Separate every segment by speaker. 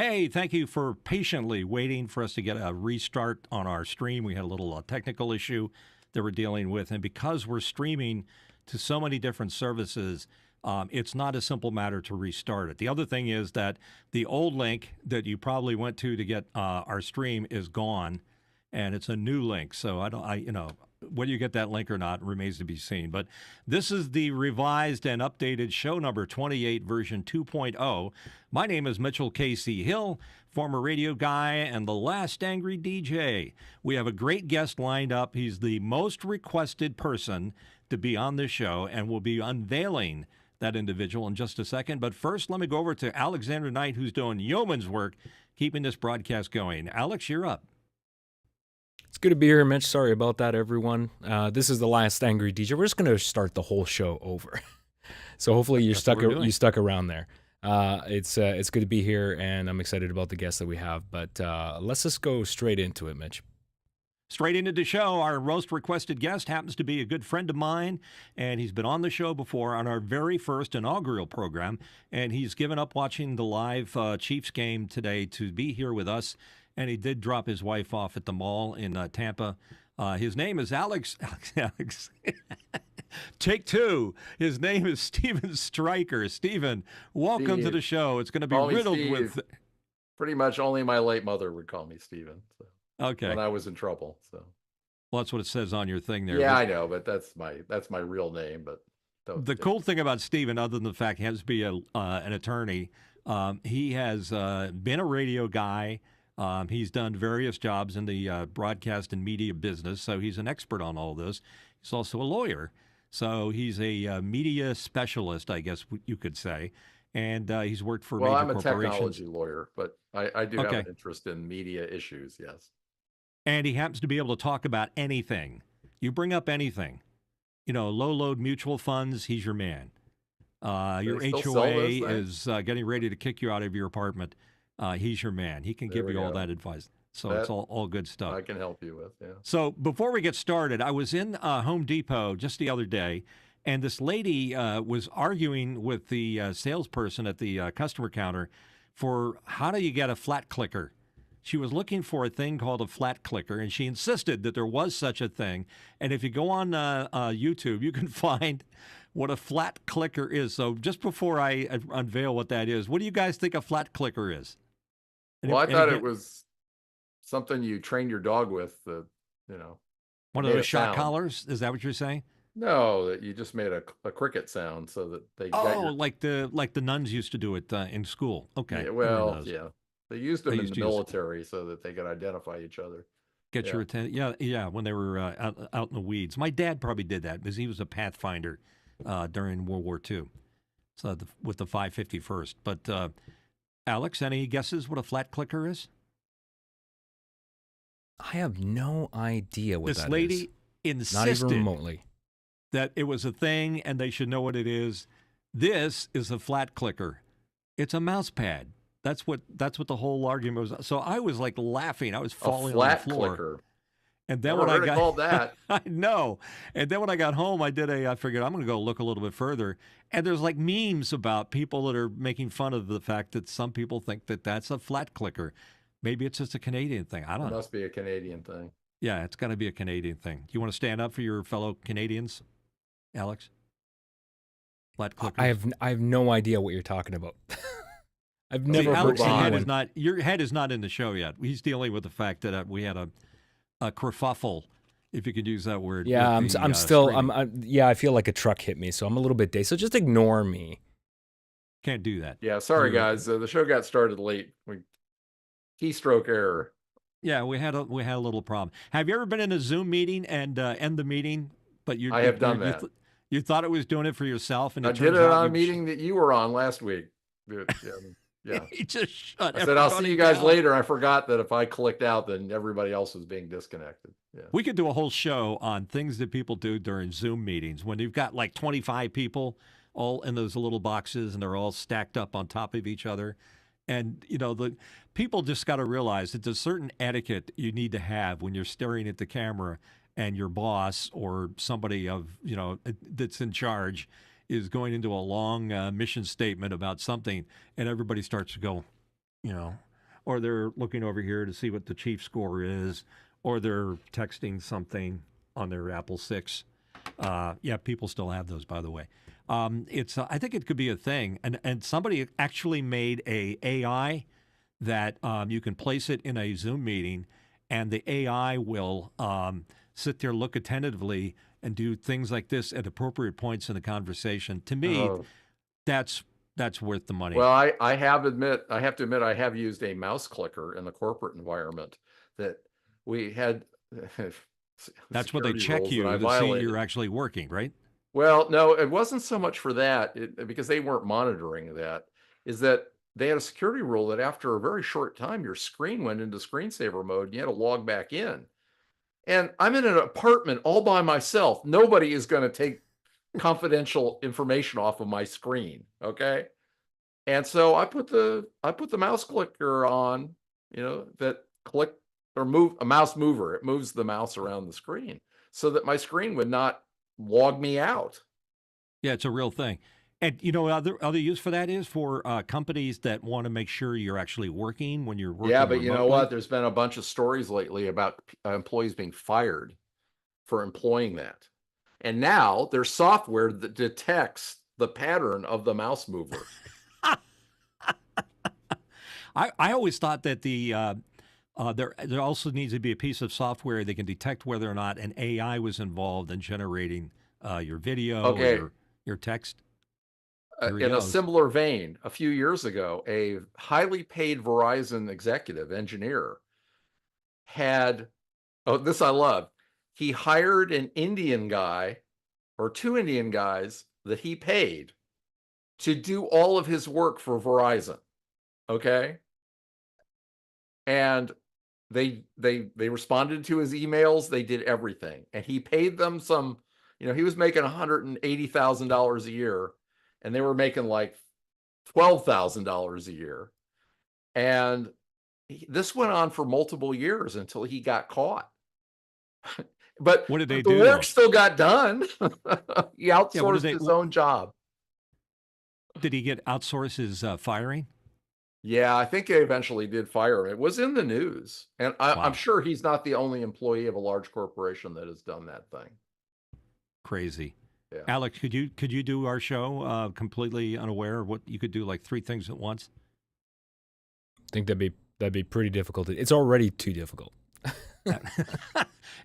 Speaker 1: Hey, thank you for patiently waiting for us to get a restart on our stream. We had a little technical issue that we're dealing with. And because we're streaming to so many different services, it's not a simple matter to restart it. The other thing is that the old link that you probably went to get our stream is gone, and it's a new link. So whether you get that link or not remains to be seen. But this is the revised and updated show number 28, version 2.0. My name is Mitchell K.C. Hill, former radio guy and the last angry DJ. We have a great guest lined up. He's the most requested person to be on this show, and we'll be unveiling that individual in just a second. But first, let me go over to Alexander Knight, who's doing yeoman's work, keeping this broadcast going. Alex, you're up.
Speaker 2: It's good to be here, Mitch. Sorry about that, everyone. This is the last angry DJ. We're just going to start the whole show over. So hopefully you stuck around there. It's good to be here, and I'm excited about the guests that we have. But let's just go straight into it, Mitch.
Speaker 1: Straight into the show. Our most requested guest happens to be a good friend of mine, and he's been on the show before on our very first inaugural program, and he's given up watching the live Chiefs game today to be here with us. And he did drop his wife off at the mall in Tampa. His name is Alex. Take two. His name is Steven Streiker. Steven, welcome to the show. It's going to be riddled with.
Speaker 3: Pretty much only my late mother would call me Steven. So.
Speaker 1: Okay.
Speaker 3: When I was in trouble. So.
Speaker 1: Well, that's what it says on your thing there.
Speaker 3: Yeah, I know, but that's my real name. But
Speaker 1: the cool thing about Steven, other than the fact he has to be an attorney, he has been a radio guy. He's done various jobs in the broadcast and media business, so he's an expert on all this. He's also a lawyer, so he's a media specialist, I guess you could say, and he's worked for major corporations.
Speaker 3: Well, I'm a technology lawyer, but I do have an interest in media issues, yes.
Speaker 1: And he happens to be able to talk about anything. You bring up anything. Low-load mutual funds, he's your man. Your HOA is getting ready to kick you out of your apartment. He's your man. He can give you all that advice. So it's all good stuff.
Speaker 3: I can help you with, yeah.
Speaker 1: So before we get started, I was in Home Depot just the other day, and this lady was arguing with the salesperson at the customer counter for how do you get a flat clicker. She was looking for a thing called a flat clicker, and she insisted that there was such a thing. And if you go on YouTube, you can find what a flat clicker is. So just before I unveil what that is, what do you guys think a flat clicker is?
Speaker 3: Well, I thought it was something you train your dog with,
Speaker 1: one of those shot collars. Is that what you're saying?
Speaker 3: No, that you just made a cricket sound so that they.
Speaker 1: Like the nuns used to do it in school. Okay.
Speaker 3: Yeah, well, yeah, they used them in the military so that they could identify each other.
Speaker 1: Get your attention. Yeah. When they were out in the weeds, my dad probably did that because he was a pathfinder during World War II. So with the 551st, but. Alex, any guesses what a flat clicker is?
Speaker 2: I have no idea what that is.
Speaker 1: This lady insisted
Speaker 2: not even remotely
Speaker 1: that it was a thing and they should know what it is. This is a flat clicker. It's a mouse pad. That's what the whole argument was. So I was like laughing. I was falling on the floor.
Speaker 3: Clicker.
Speaker 1: And then when I got
Speaker 3: called that,
Speaker 1: I know. And then when I got home, I figured I'm going to go look a little bit further. And there's like memes about people that are making fun of the fact that some people think that that's a flat clicker. Maybe it's just a Canadian thing. I don't know.
Speaker 3: It must be a Canadian thing.
Speaker 1: Yeah, it's got to be a Canadian thing. Do you want to stand up for your fellow Canadians, Alex? Flat clickers.
Speaker 2: I have no idea what you're talking about. I've never heard
Speaker 1: your head is not in the show yet. He's dealing with the fact that we had a kerfuffle, if you could use that word.
Speaker 2: Yeah, I feel like a truck hit me, so I'm a little bit dazed. So just ignore me.
Speaker 1: Can't do that.
Speaker 3: Yeah, sorry guys. The show got started late. Keystroke error.
Speaker 1: Yeah, we had a little problem. Have you ever been in a Zoom meeting and end the meeting? But
Speaker 3: I have done that.
Speaker 1: You thought it was doing it for yourself, and
Speaker 3: I did it on a meeting that you were on last week. Yeah.
Speaker 1: He just shut.
Speaker 3: I said, I'll see you guys later. I forgot that if I clicked out, then everybody else was being disconnected. Yeah.
Speaker 1: We could do a whole show on things that people do during Zoom meetings when you've got like 25 people all in those little boxes and they're all stacked up on top of each other. And, the people just got to realize that there's certain etiquette you need to have when you're staring at the camera and your boss or somebody that's in charge is going into a long mission statement about something, and everybody starts to go, or they're looking over here to see what the chief score is, or they're texting something on their Apple 6. Yeah, people still have those, by the way. I think it could be a thing, and somebody actually made a AI that you can place it in a Zoom meeting, and the AI will sit there, look attentively, and do things like this at appropriate points in the conversation. To me, that's worth the money.
Speaker 3: Well, I have to admit, I have used a mouse clicker in the corporate environment that we had.
Speaker 1: That's what they check you to see you're actually working, right?
Speaker 3: Well, no, it wasn't so much for that, because they weren't monitoring that. Is that they had a security rule that after a very short time, your screen went into screensaver mode and you had to log back in. And I'm in an apartment all by myself. Nobody is going to take confidential information off of my screen. Okay. And so I put the mouse clicker on, that click or move a mouse mover. It moves the mouse around the screen so that my screen would not log me out.
Speaker 1: Yeah, it's a real thing. And other use for that is for companies that want to make sure you're actually working when you're working.
Speaker 3: Yeah, but
Speaker 1: remotely.
Speaker 3: You know what? There's been a bunch of stories lately about employees being fired for employing that. And now there's software that detects the pattern of the mouse mover.
Speaker 1: I always thought that there also needs to be a piece of software that can detect whether or not an AI was involved in generating your video or your text.
Speaker 3: In a similar vein, a few years ago, a highly paid Verizon executive engineer had, this I love, he hired an Indian guy or two Indian guys that he paid to do all of his work for Verizon. Okay. And they responded to his emails. They did everything. And he paid them some, he was making $180,000 a year, and they were making like $12,000 a year. And this went on for multiple years until he got caught. But
Speaker 1: what did they do?
Speaker 3: The work still got done. He outsourced his own job.
Speaker 1: Did he get outsourced his firing?
Speaker 3: Yeah, I think they eventually did fire him. It was in the news. And I'm sure he's not the only employee of a large corporation that has done that thing.
Speaker 1: Crazy.
Speaker 3: Yeah.
Speaker 1: Alex, could you do our show completely unaware of what you could do, like 3 things at once?
Speaker 2: I think that'd be pretty difficult. It's already too difficult.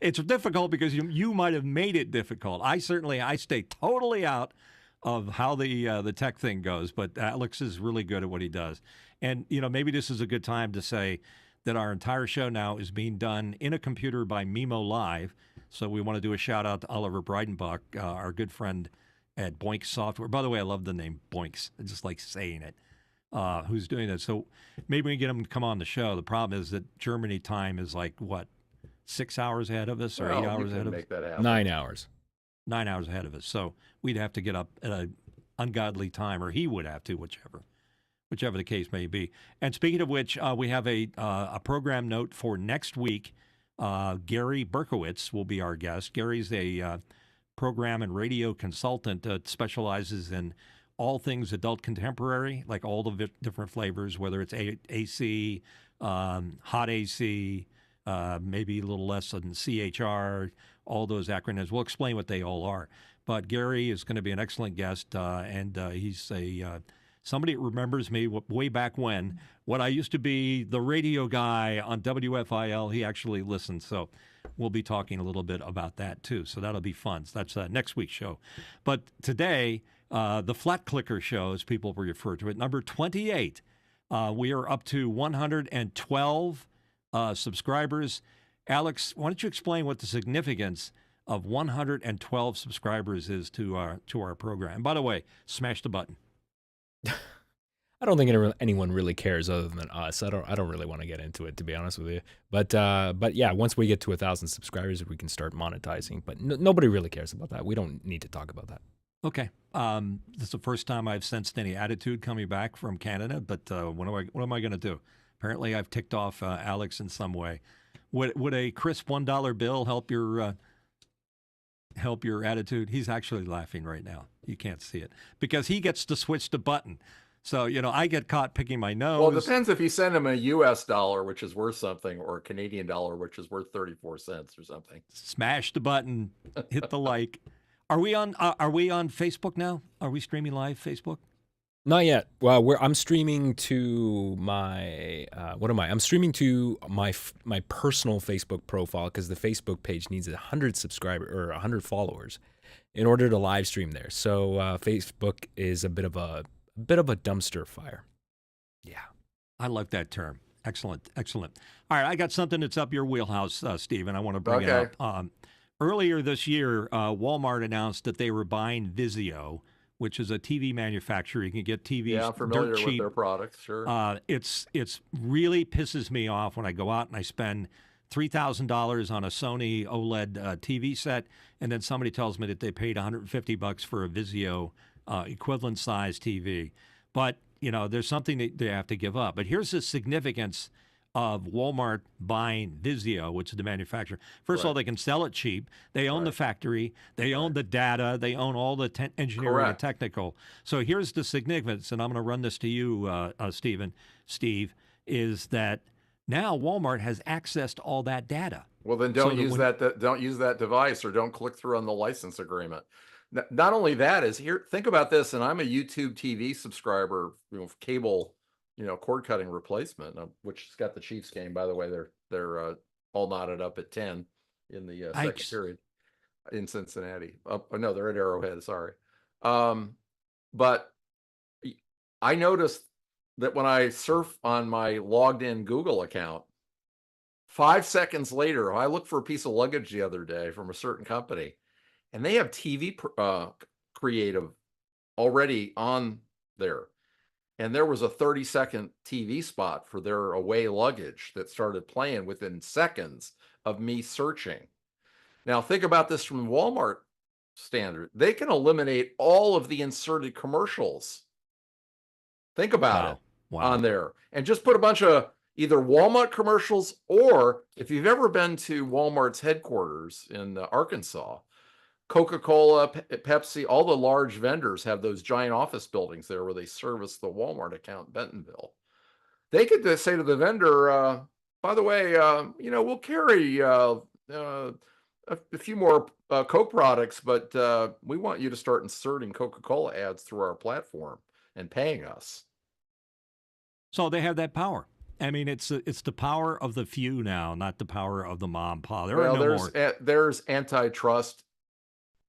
Speaker 1: It's difficult because you might have made it difficult. I stay totally out of how the tech thing goes, but Alex is really good at what he does. And maybe this is a good time to say that our entire show now is being done in a computer by Mimo Live. So we want to do a shout out to Oliver Breidenbach, our good friend at Boinks Software. By the way, I love the name Boinks. I just like saying it. Who's doing that? So maybe we can get him to come on the show. The problem is that Germany time is like, what, 6 hours ahead of us or 8 hours ahead of us?
Speaker 3: Make that happen.
Speaker 2: 9 hours.
Speaker 1: 9 hours ahead of us. So we'd have to get up at an ungodly time, or he would have to, whichever the case may be. And speaking of which, we have a program note for next week. Gary Berkowitz will be our guest. Gary's a program and radio consultant that specializes in all things adult contemporary, like all the different flavors, whether it's AC, hot AC, maybe a little less than CHR, all those acronyms. We'll explain what they all are. But Gary is going to be an excellent guest, and he's somebody that remembers me way back when I used to be the radio guy on WFIL. He actually listens, so we'll be talking a little bit about that too. So that'll be fun. So that's next week's show. But today, the Flat Clicker Show, as people refer to it, number 28. We are up to 112 subscribers. Alex, why don't you explain what the significance of 112 subscribers is to our program? And by the way, smash the button.
Speaker 2: I don't think anyone really cares other than us. I don't really want to get into it, to be honest with you. But yeah, once we get to 1,000 subscribers, we can start monetizing. But nobody really cares about that. We don't need to talk about that.
Speaker 1: Okay. This is the first time I've sensed any attitude coming back from Canada. But what am I going to do? Apparently, I've ticked off Alex in some way. Would a crisp $1 bill help your attitude? He's actually laughing right now. You can't see it because he gets to switch the button. So, I get caught picking my
Speaker 3: Well, it
Speaker 1: nose.
Speaker 3: depends if you send them a US dollar, which is worth something, or a Canadian dollar, which is worth 34 cents or something.
Speaker 1: Smash the button, hit the like. Are we on Facebook now? Are we streaming live Facebook?
Speaker 2: Not yet. Well, I'm streaming to my what am I? I'm streaming to my personal Facebook profile because the Facebook page needs 100 subscribers or 100 followers in order to live stream there. So Facebook is a bit of a dumpster fire. Yeah,
Speaker 1: I like that term. Excellent, excellent. All right, I got something that's up your wheelhouse, Stephen. I want to bring it up. Earlier this year, Walmart announced that they were buying Vizio, which is a TV manufacturer. You can get TVs
Speaker 3: Yeah, I'm familiar
Speaker 1: dirt cheap.
Speaker 3: with their products, sure.
Speaker 1: It's really pisses me off when I go out and I spend $3,000 on a Sony OLED TV set, and then somebody tells me that they paid $150 for a Vizio equivalent size TV. But there's something that they have to give up. But here's the significance of Walmart buying Vizio, which is the manufacturer. First of all, they can sell it cheap. They own the factory. They own the data. They own all the engineering and technical. So here's the significance, and I'm going to run this to you, Steve, is that now Walmart has access to all that data.
Speaker 3: Well, then don't use that device, or don't click through on the license agreement. Not only that is here, think about this, and I'm a YouTube TV subscriber, cable, cord cutting replacement, which has got the Chiefs game, by the way. They're all knotted up at 10 in the second period in Cincinnati. Oh no, they're at Arrowhead. Sorry. But I noticed that when I surf on my logged in Google account, 5 seconds later, I looked for a piece of luggage the other day from a certain company, and they have TV creative already on there. And there was a 30-second TV spot for their away luggage that started playing within seconds of me searching. Now, think about this from Walmart standard. They can eliminate all of the inserted commercials. Think about it on there. And just put a bunch of either Walmart commercials, or if you've ever been to Walmart's headquarters in Arkansas, Coca-Cola, Pepsi, all the large vendors have those giant office buildings there where they service the Walmart account in Bentonville. They could say to the vendor, by the way, we'll carry a few more Coke products, but we want you to start inserting Coca-Cola ads through our platform and paying us.
Speaker 1: So they have that power. I mean, it's the power of the few now, not the power of the mom and pop.
Speaker 3: There's antitrust.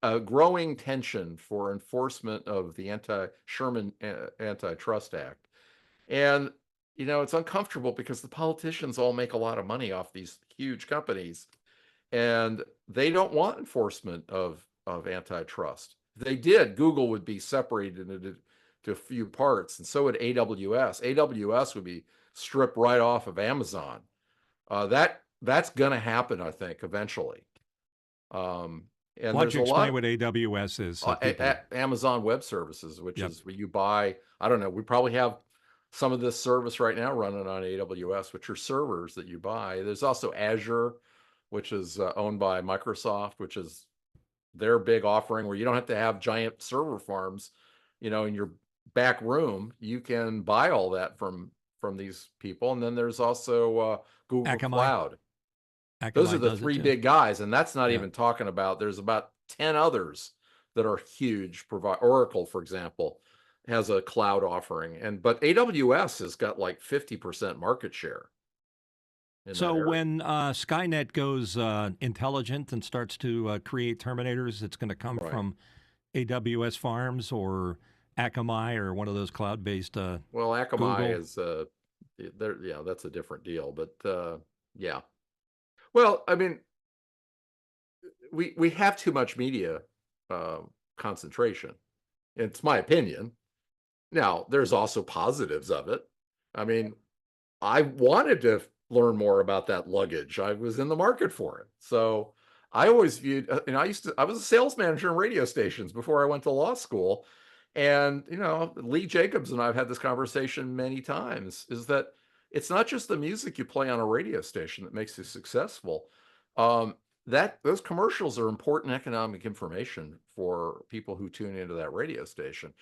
Speaker 3: A growing tension for enforcement of the Sherman Antitrust Act. And, it's uncomfortable because the politicians all make a lot of money off these huge companies, and they don't want enforcement of antitrust. If they did, Google would be separated into a few parts, and so would AWS. AWS would be stripped right off of Amazon. That's going to happen, I think, eventually.
Speaker 1: And why don't you explain what AWS is?
Speaker 3: Amazon Web Services, which is where you buy, I don't know, we probably have some of this service right now running on AWS, which are servers that you buy. There's also Azure, which is owned by Microsoft, which is their big offering where you don't have to have giant server farms, in your back room. You can buy all that from these people. And then there's also Google Cloud. Those are the three big guys, and that's not even talking about, there's about 10 others that are huge. Oracle, for example, has a cloud offering, but AWS has got like 50% market share.
Speaker 1: So when Skynet goes intelligent and starts to create Terminators, it's going to come from AWS farms or Akamai or one of those cloud-based.
Speaker 3: Well, Akamai is that's a different deal, but yeah. Well, I mean, we have too much media concentration. It's my opinion. Now, there's also positives of it. I mean, I wanted to learn more about that luggage. I was in the market for it. So I always viewed, I was a sales manager in radio stations before I went to law school. And, Lee Jacobs and I've had this conversation many times, is that it's not just the music you play on a radio station that makes you successful. Those commercials are important economic information for people who tune into that radio station.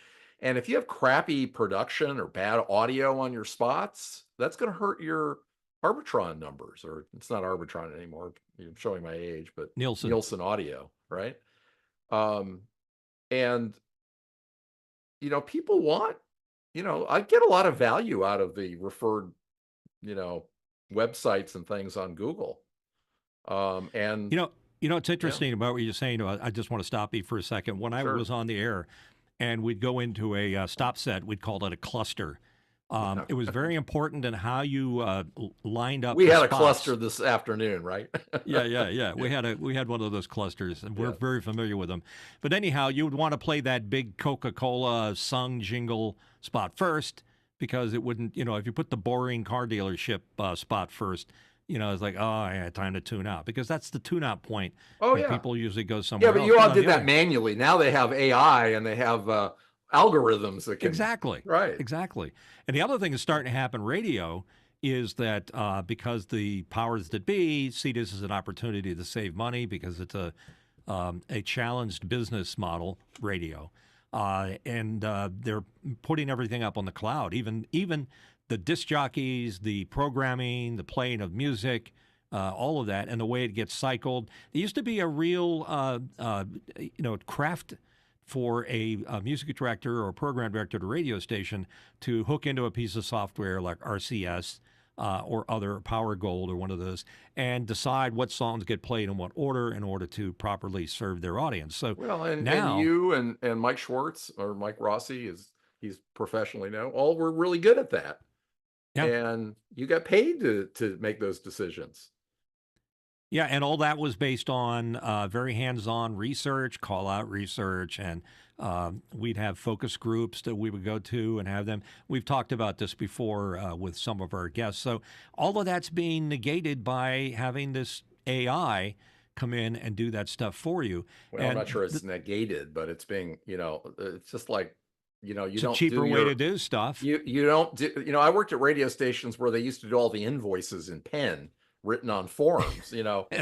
Speaker 3: And if you have crappy production or bad audio on your spots, that's going to hurt your Arbitron numbers, or it's not Arbitron anymore. I'm showing my age, but
Speaker 1: Nielsen.
Speaker 3: audio, right? And, people want, I get a lot of value out of the referred, websites and things on Google. And
Speaker 1: it's interesting about what you're saying. I just want to stop you for a second. When I was on the air and we'd go into a stop set, we'd call it a cluster. It was very important in how you lined up.
Speaker 3: We had a
Speaker 1: spots.
Speaker 3: cluster this afternoon, right?
Speaker 1: Yeah. We had one of those clusters, and we're very familiar with them. But anyhow, you would want to play that big Coca-Cola sung jingle spot first, because it wouldn't. If you put the boring car dealership spot first, it's like, oh, yeah, time to tune out, because that's the tune-out point.
Speaker 3: Oh, yeah.
Speaker 1: People usually go somewhere else.
Speaker 3: Yeah, but you all did that manually. Now they have AI and they have algorithms that can...
Speaker 1: Exactly.
Speaker 3: Right.
Speaker 1: Exactly. And the other thing that's starting to happen radio is that because the powers that be see this as an opportunity to save money, because it's a challenged business model, radio, and they're putting everything up on the cloud, even the disc jockeys, the programming, the playing of music, all of that, and the way it gets cycled. There used to be a real, craft for a music director or program director at a radio station to hook into a piece of software like RCS or other Power Gold or one of those, and decide what songs get played in what order in order to properly serve their audience. So
Speaker 3: and you and Mike Schwartz, or Mike Rossi, he's professionally known, all were really good at that. Yeah. And you got paid to make those decisions.
Speaker 1: Yeah, and all that was based on very hands-on research, call-out research, and we'd have focus groups that we would go to and have them. We've talked about this before with some of our guests. So all of that's being negated by having this AI come in and do that stuff for you.
Speaker 3: Well, I'm not sure it's negated, but it's being, it's just like,
Speaker 1: it's a cheaper way to do stuff.
Speaker 3: You don't do, I worked at radio stations where they used to do all the invoices in pen, written on forms.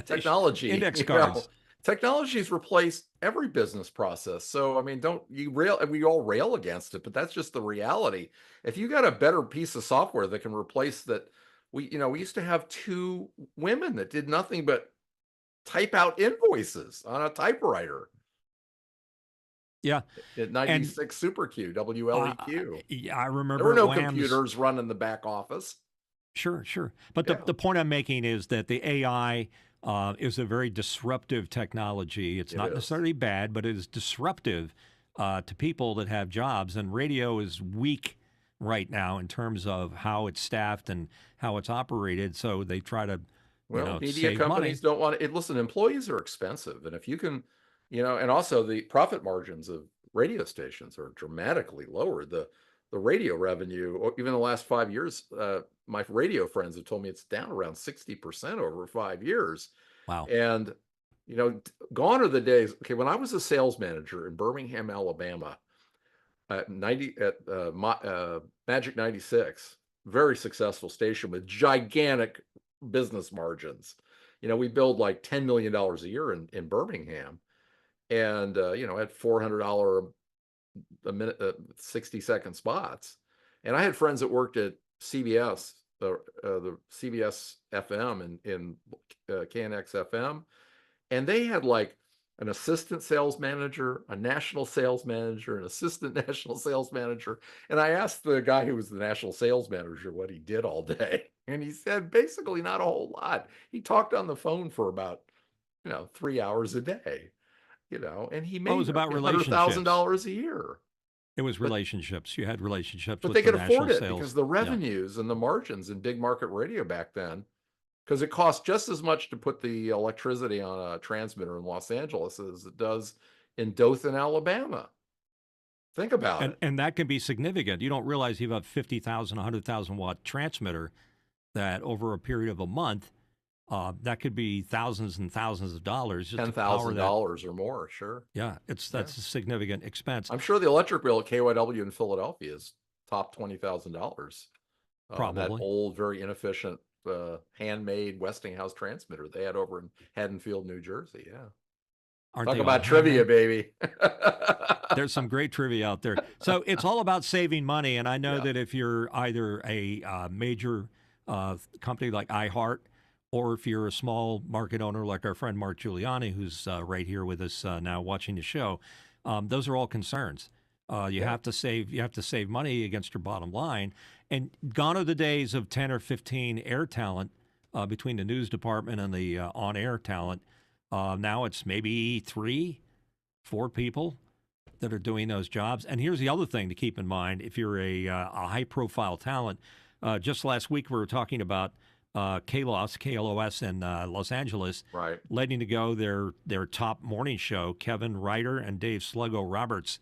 Speaker 3: Technology,
Speaker 1: index cards.
Speaker 3: Technology's replaced every business process. So I mean, we all rail against it, but that's just the reality. If you got a better piece of software that can replace that, we used to have 2 women that did nothing but type out invoices on a typewriter.
Speaker 1: Yeah.
Speaker 3: At 96 Super Q, WLEQ.
Speaker 1: Yeah, I remember.
Speaker 3: There were no computers running the back office.
Speaker 1: Sure. But the point I'm making is that the AI is a very disruptive technology. It's not necessarily bad, but it is disruptive to people that have jobs. And radio is weak right now in terms of how it's staffed and how it's operated. So they try to,
Speaker 3: media companies don't want it. Listen, employees are expensive. And if you can, and also the profit margins of radio stations are dramatically lower. The radio revenue, even the last 5 years, my radio friends have told me it's down around 60% over 5 years.
Speaker 1: Wow.
Speaker 3: And, gone are the days. Okay, when I was a sales manager in Birmingham, Alabama, at Magic 96, very successful station with gigantic business margins. We billed like $10 million a year in Birmingham, and had $400 a minute, 60-second spots. And I had friends that worked at CBS, the CBS FM in KNX FM, and they had like an assistant sales manager, a national sales manager, an assistant national sales manager. And I asked the guy who was the national sales manager what he did all day, and he said basically not a whole lot. He talked on the phone for about 3 hours a day, and he made $100,000 a year.
Speaker 1: It was relationships. You had relationships,
Speaker 3: but
Speaker 1: with
Speaker 3: they could
Speaker 1: national
Speaker 3: afford it
Speaker 1: sales.
Speaker 3: Because the revenues and the margins in big market radio back then, because it cost just as much to put the electricity on a transmitter in Los Angeles as it does in Dothan, Alabama. Think about it.
Speaker 1: And that can be significant. You don't realize you have a 50,000, 100,000 watt transmitter that over a period of a month, that could be thousands and thousands of dollars.
Speaker 3: $10,000 or more, sure.
Speaker 1: Yeah, that's a significant expense.
Speaker 3: I'm sure the electric bill at KYW in Philadelphia is top $20,000.
Speaker 1: Probably.
Speaker 3: That old, very inefficient, handmade Westinghouse transmitter they had over in Haddonfield, New Jersey. Yeah.
Speaker 1: Aren't
Speaker 3: Talk
Speaker 1: they all
Speaker 3: about trivia,
Speaker 1: handmade?
Speaker 3: baby.
Speaker 1: There's some great trivia out there. So it's all about saving money. And I know
Speaker 3: Yeah.
Speaker 1: that if you're either a major company like iHeart, or if you're a small market owner like our friend Mark Giuliani, who's right here with us now watching the show, those are all concerns. You
Speaker 3: Yeah.
Speaker 1: have to save. You have to save money against your bottom line. And gone are the days of 10 or 15 air talent between the news department and the on-air talent. Now it's maybe 3, 4 people that are doing those jobs. And here's the other thing to keep in mind: if you're a high-profile talent, just last week we were talking about KLOS in Los Angeles,
Speaker 3: Right.
Speaker 1: letting to go their top morning show, Kevin Ryder and Dave Sluggo Roberts.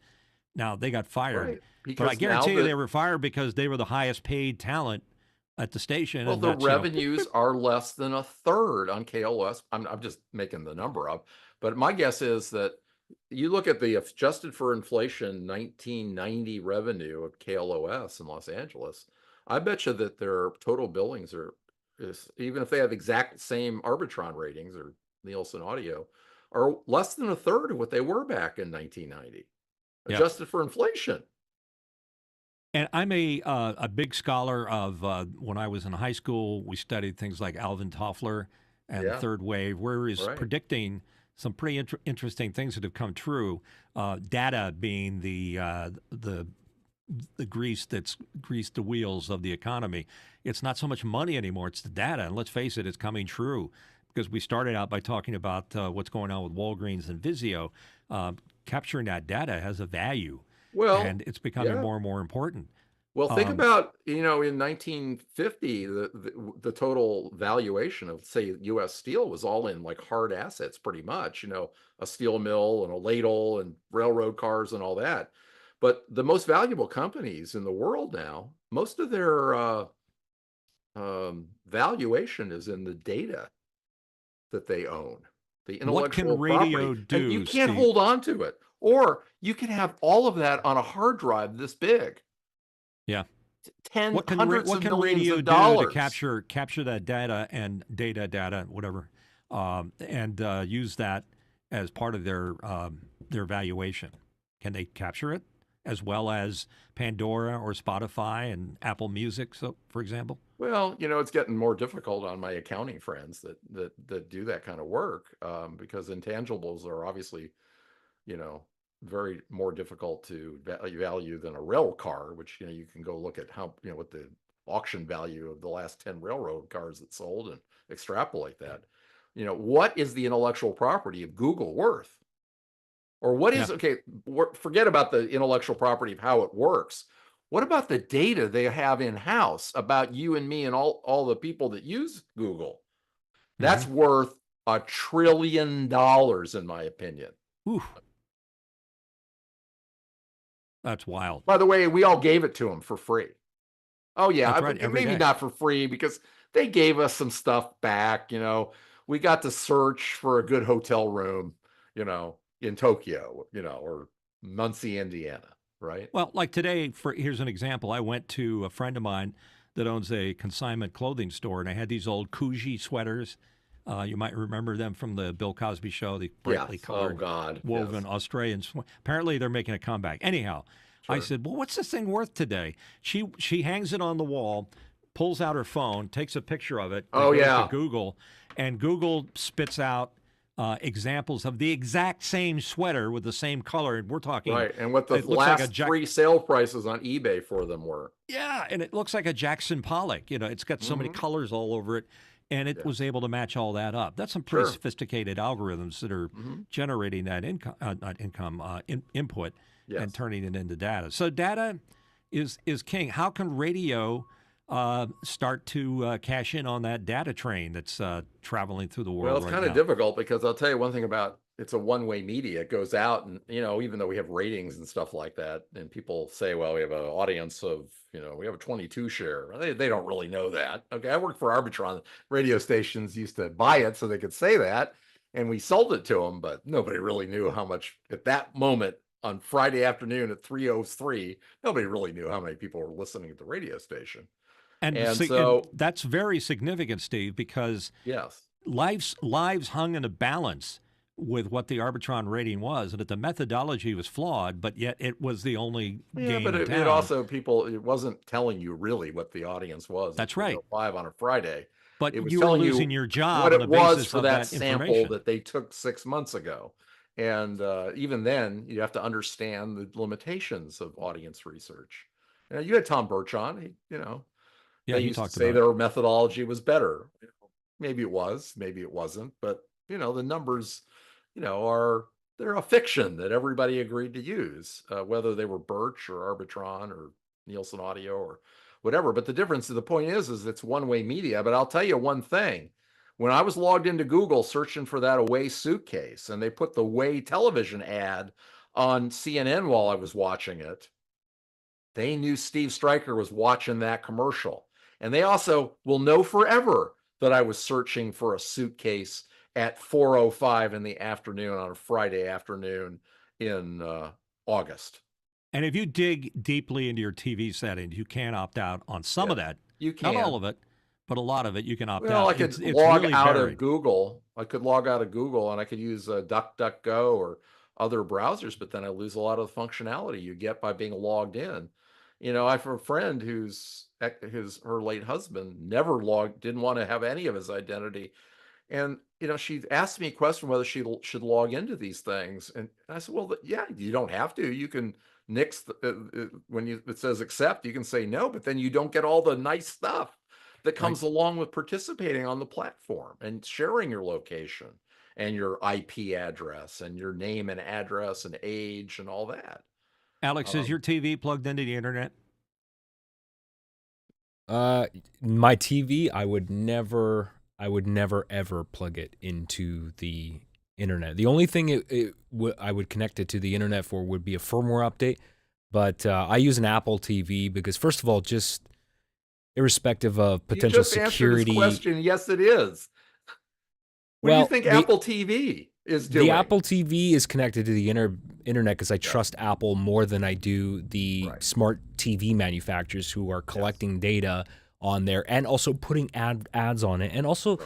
Speaker 1: Now they got fired,
Speaker 3: Right.
Speaker 1: but I
Speaker 3: Because now
Speaker 1: guarantee you they
Speaker 3: the
Speaker 1: were fired because they were the highest paid talent at the station,
Speaker 3: well,
Speaker 1: and
Speaker 3: the
Speaker 1: that's
Speaker 3: revenues are less than a third on KLOS. I'm just making the number up, but my guess is that you look at the adjusted for inflation 1990 revenue of KLOS in Los Angeles. I bet you that their total billings is even if they have exact same Arbitron ratings or Nielsen Audio, are less than a third of what they were back in 1990,
Speaker 1: yeah.
Speaker 3: adjusted for inflation.
Speaker 1: And I'm a big scholar of when I was in high school, we studied things like Alvin Toffler and the
Speaker 3: Yeah,
Speaker 1: third wave, where he's
Speaker 3: right.
Speaker 1: predicting some pretty interesting things that have come true. Data being the grease that's greased the wheels of the economy. It's not so much money anymore; it's the data. And let's face it, it's coming true because we started out by talking about what's going on with Walgreens and Vizio. Capturing that data has a value,
Speaker 3: Well,
Speaker 1: and it's becoming
Speaker 3: yeah.
Speaker 1: more and more important.
Speaker 3: Well, think
Speaker 1: Um,
Speaker 3: about, in 1950, the total valuation of, say, U.S. Steel was all in like hard assets, pretty much, a steel mill and a ladle and railroad cars and all that. But the most valuable companies in the world now, most of their valuation is in the data that they own, the
Speaker 1: what
Speaker 3: intellectual
Speaker 1: can
Speaker 3: property,
Speaker 1: radio
Speaker 3: and you
Speaker 1: do,
Speaker 3: can't
Speaker 1: Steve?
Speaker 3: hold on to it. Or you can have all of that on a hard drive this big.
Speaker 1: Yeah.
Speaker 3: Hundreds
Speaker 1: What
Speaker 3: of
Speaker 1: can
Speaker 3: millions
Speaker 1: radio
Speaker 3: of
Speaker 1: do to
Speaker 3: dollars.
Speaker 1: capture that data and data whatever, and use that as part of their valuation? Can they capture it as well as Pandora or Spotify and Apple Music? So, for example.
Speaker 3: Well, it's getting more difficult on my accounting friends that do that kind of work, because intangibles are obviously, you know, very more difficult to value than a rail car, which, you can go look at how, what the auction value of the last 10 railroad cars that sold and extrapolate that. What is the intellectual property of Google worth? Or what
Speaker 1: Yeah.
Speaker 3: is, okay, forget about the intellectual property of how it works. What about the data they have in-house about you and me and all the people that use Google?
Speaker 1: Hmm.
Speaker 3: That's worth $1 trillion, in my opinion.
Speaker 1: Ooh, that's wild.
Speaker 3: By the way, we all gave it to them for free. Oh
Speaker 1: That's
Speaker 3: yeah,
Speaker 1: right. Every
Speaker 3: maybe
Speaker 1: day.
Speaker 3: not for free because they gave us some stuff back. We got to search for a good hotel room, in Tokyo, or Muncie, Indiana, right?
Speaker 1: Well, like today, here's an example. I went to a friend of mine that owns a consignment clothing store, and I had these old Kuji sweaters. You might remember them from the Bill Cosby show, the brightly
Speaker 3: Yes. Oh
Speaker 1: colored,
Speaker 3: God.
Speaker 1: woven
Speaker 3: Yes.
Speaker 1: Australian. Apparently, they're making a comeback. Anyhow, I
Speaker 3: Sure.
Speaker 1: said, "Well, what's this thing worth today?" She hangs it on the wall, pulls out her phone, takes a picture of it, and
Speaker 3: Oh
Speaker 1: goes to
Speaker 3: yeah.
Speaker 1: Google, and Google spits out examples of the exact same sweater with the same color. And we're talking,
Speaker 3: Right. And what the
Speaker 1: it looks like a
Speaker 3: last three sale prices on eBay for them were.
Speaker 1: yeah, and it looks like a Jackson Pollock. It's got so many
Speaker 3: Hmm.
Speaker 1: colors all over it, and it
Speaker 3: Yeah.
Speaker 1: was able to match all that up. That's some pretty
Speaker 3: Sure.
Speaker 1: sophisticated algorithms that are
Speaker 3: Hmm.
Speaker 1: generating that input and
Speaker 3: Yes.
Speaker 1: turning it into data. So data is king. How can radio start to cash in on that data train that's traveling through the
Speaker 3: Well,
Speaker 1: world
Speaker 3: it's
Speaker 1: right
Speaker 3: kind of
Speaker 1: now?
Speaker 3: difficult because I'll tell you one thing about it's a one-way media. It goes out and, even though we have ratings and stuff like that, and people say, well, we have an audience of, we have a 22 share. Well, they don't really know that. Okay. I worked for Arbitron. Radio stations used to buy it so they could say that. And we sold it to them, but nobody really knew how much at that moment on Friday afternoon at 3:03, nobody really knew how many people were listening at the radio station. And
Speaker 1: And
Speaker 3: so,
Speaker 1: that's very significant, Steve, because
Speaker 3: yes.
Speaker 1: lives hung in a balance with what the Arbitron rating was, and that the methodology was flawed, but yet it was the only game
Speaker 3: but
Speaker 1: in
Speaker 3: it
Speaker 1: town.
Speaker 3: also it wasn't telling you really what the audience was.
Speaker 1: That's right.
Speaker 3: 5 on a Friday.
Speaker 1: But
Speaker 3: it was
Speaker 1: you were
Speaker 3: telling
Speaker 1: losing
Speaker 3: you
Speaker 1: your job
Speaker 3: what
Speaker 1: on
Speaker 3: it
Speaker 1: the
Speaker 3: was
Speaker 1: basis
Speaker 3: for
Speaker 1: of
Speaker 3: that
Speaker 1: that
Speaker 3: sample
Speaker 1: information.
Speaker 3: that they took 6 months ago. And even then, you have to understand the limitations of audience research. You had Tom Birch on,
Speaker 1: Yeah,
Speaker 3: they
Speaker 1: he
Speaker 3: used to
Speaker 1: talked
Speaker 3: say
Speaker 1: about it.
Speaker 3: their methodology was better. Maybe it was, maybe it wasn't, but the numbers, they're a fiction that everybody agreed to use, whether they were Birch or Arbitron or Nielsen Audio or whatever. But the difference, the point is it's one-way media. But I'll tell you one thing. When I was logged into Google searching for that Away suitcase, and they put the Away television ad on CNN while I was watching it, they knew Steve Streiker was watching that commercial. And they also will know forever that I was searching for a suitcase at 4:05 in the afternoon on a Friday afternoon in August.
Speaker 1: And if you dig deeply into your TV settings, you can opt out on some of that.
Speaker 3: You can.
Speaker 1: Not all of it, but a lot of it you can opt out.
Speaker 3: Well, I could log out of Google. I could log out of Google, and I could use DuckDuckGo or other browsers, but then I lose a lot of the functionality you get by being logged in. I have a friend her late husband didn't want to have any of his identity. And, she asked me a question whether she should log into these things. And I said, well, yeah, you don't have to. You can nix when it says accept, you can say no, but then you don't get all the nice stuff that comes along with participating on the platform and sharing your location and your IP address and your name and address and age and all that.
Speaker 1: Alex, is your TV plugged into the internet?
Speaker 2: My TV, I would never ever plug it into the internet. The only thing I would connect it to the internet for would be a firmware update. But I use an Apple TV because, first of all, just irrespective of potential security.
Speaker 3: You just answered this question. Yes, it is. What do you think Apple TV is doing?
Speaker 2: The Apple TV is connected to the internet because I trust Apple more than I do the smart TV manufacturers who are collecting data on there and also putting ads on it. And also,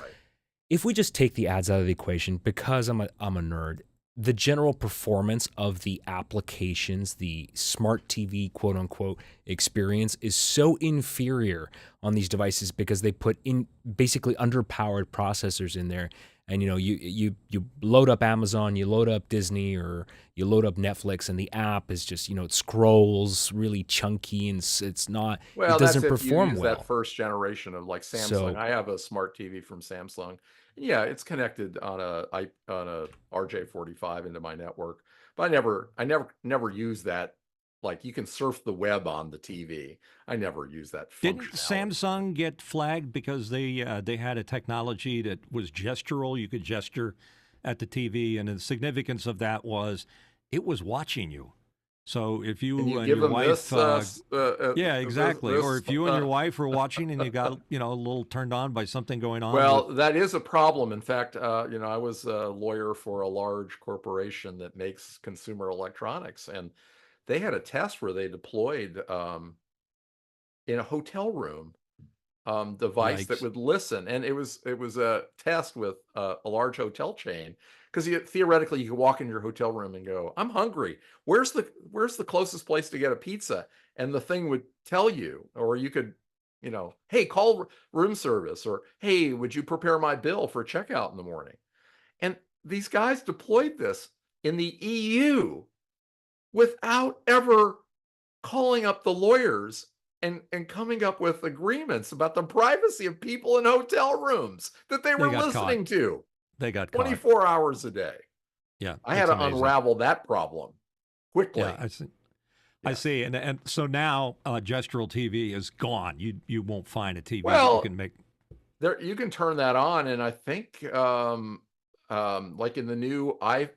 Speaker 2: if we just take the ads out of the equation, because I'm a nerd, the general performance of the applications, the smart TV quote unquote experience is so inferior on these devices because they put in basically underpowered processors in there. And you load up Amazon, you load up Disney, or you load up Netflix, and the app is just it scrolls really chunky and it's not.
Speaker 3: Well,
Speaker 2: it doesn't
Speaker 3: that's
Speaker 2: perform
Speaker 3: if you use
Speaker 2: well.
Speaker 3: that first generation of like Samsung.
Speaker 2: So,
Speaker 3: I have a smart TV from Samsung. Yeah, it's connected on a RJ45 into my network, but I never use that. Like you can surf the web on the TV. I never use that functionality.
Speaker 1: Didn't Samsung get flagged because they had a technology that was gestural? You could gesture at the TV, and the significance of that was it was watching you. So if you and your wife, yeah, exactly, or if you and your wife were watching and you got a little turned on by something going on.
Speaker 3: Well, that is a problem. In fact, I was a lawyer for a large corporation that makes consumer electronics, and they had a test where they deployed in a hotel room device that would listen, and it was a test with a large hotel chain, because theoretically you could walk in your hotel room and go, "I'm hungry. Where's the closest place to get a pizza?" And the thing would tell you, or you could, hey, call room service, or hey, would you prepare my bill for checkout in the morning? And these guys deployed this in the EU without ever calling up the lawyers and coming up with agreements about the privacy of people in hotel rooms that they were listening to.
Speaker 1: They got
Speaker 3: 24 hours a day.
Speaker 1: Yeah,
Speaker 3: I had to unravel that problem quickly.
Speaker 1: Yeah, I see. Yeah. I see, and so now gestural TV is gone. You won't find a TV that you can make.
Speaker 3: There, you can turn that on, and I think like in the new iPad,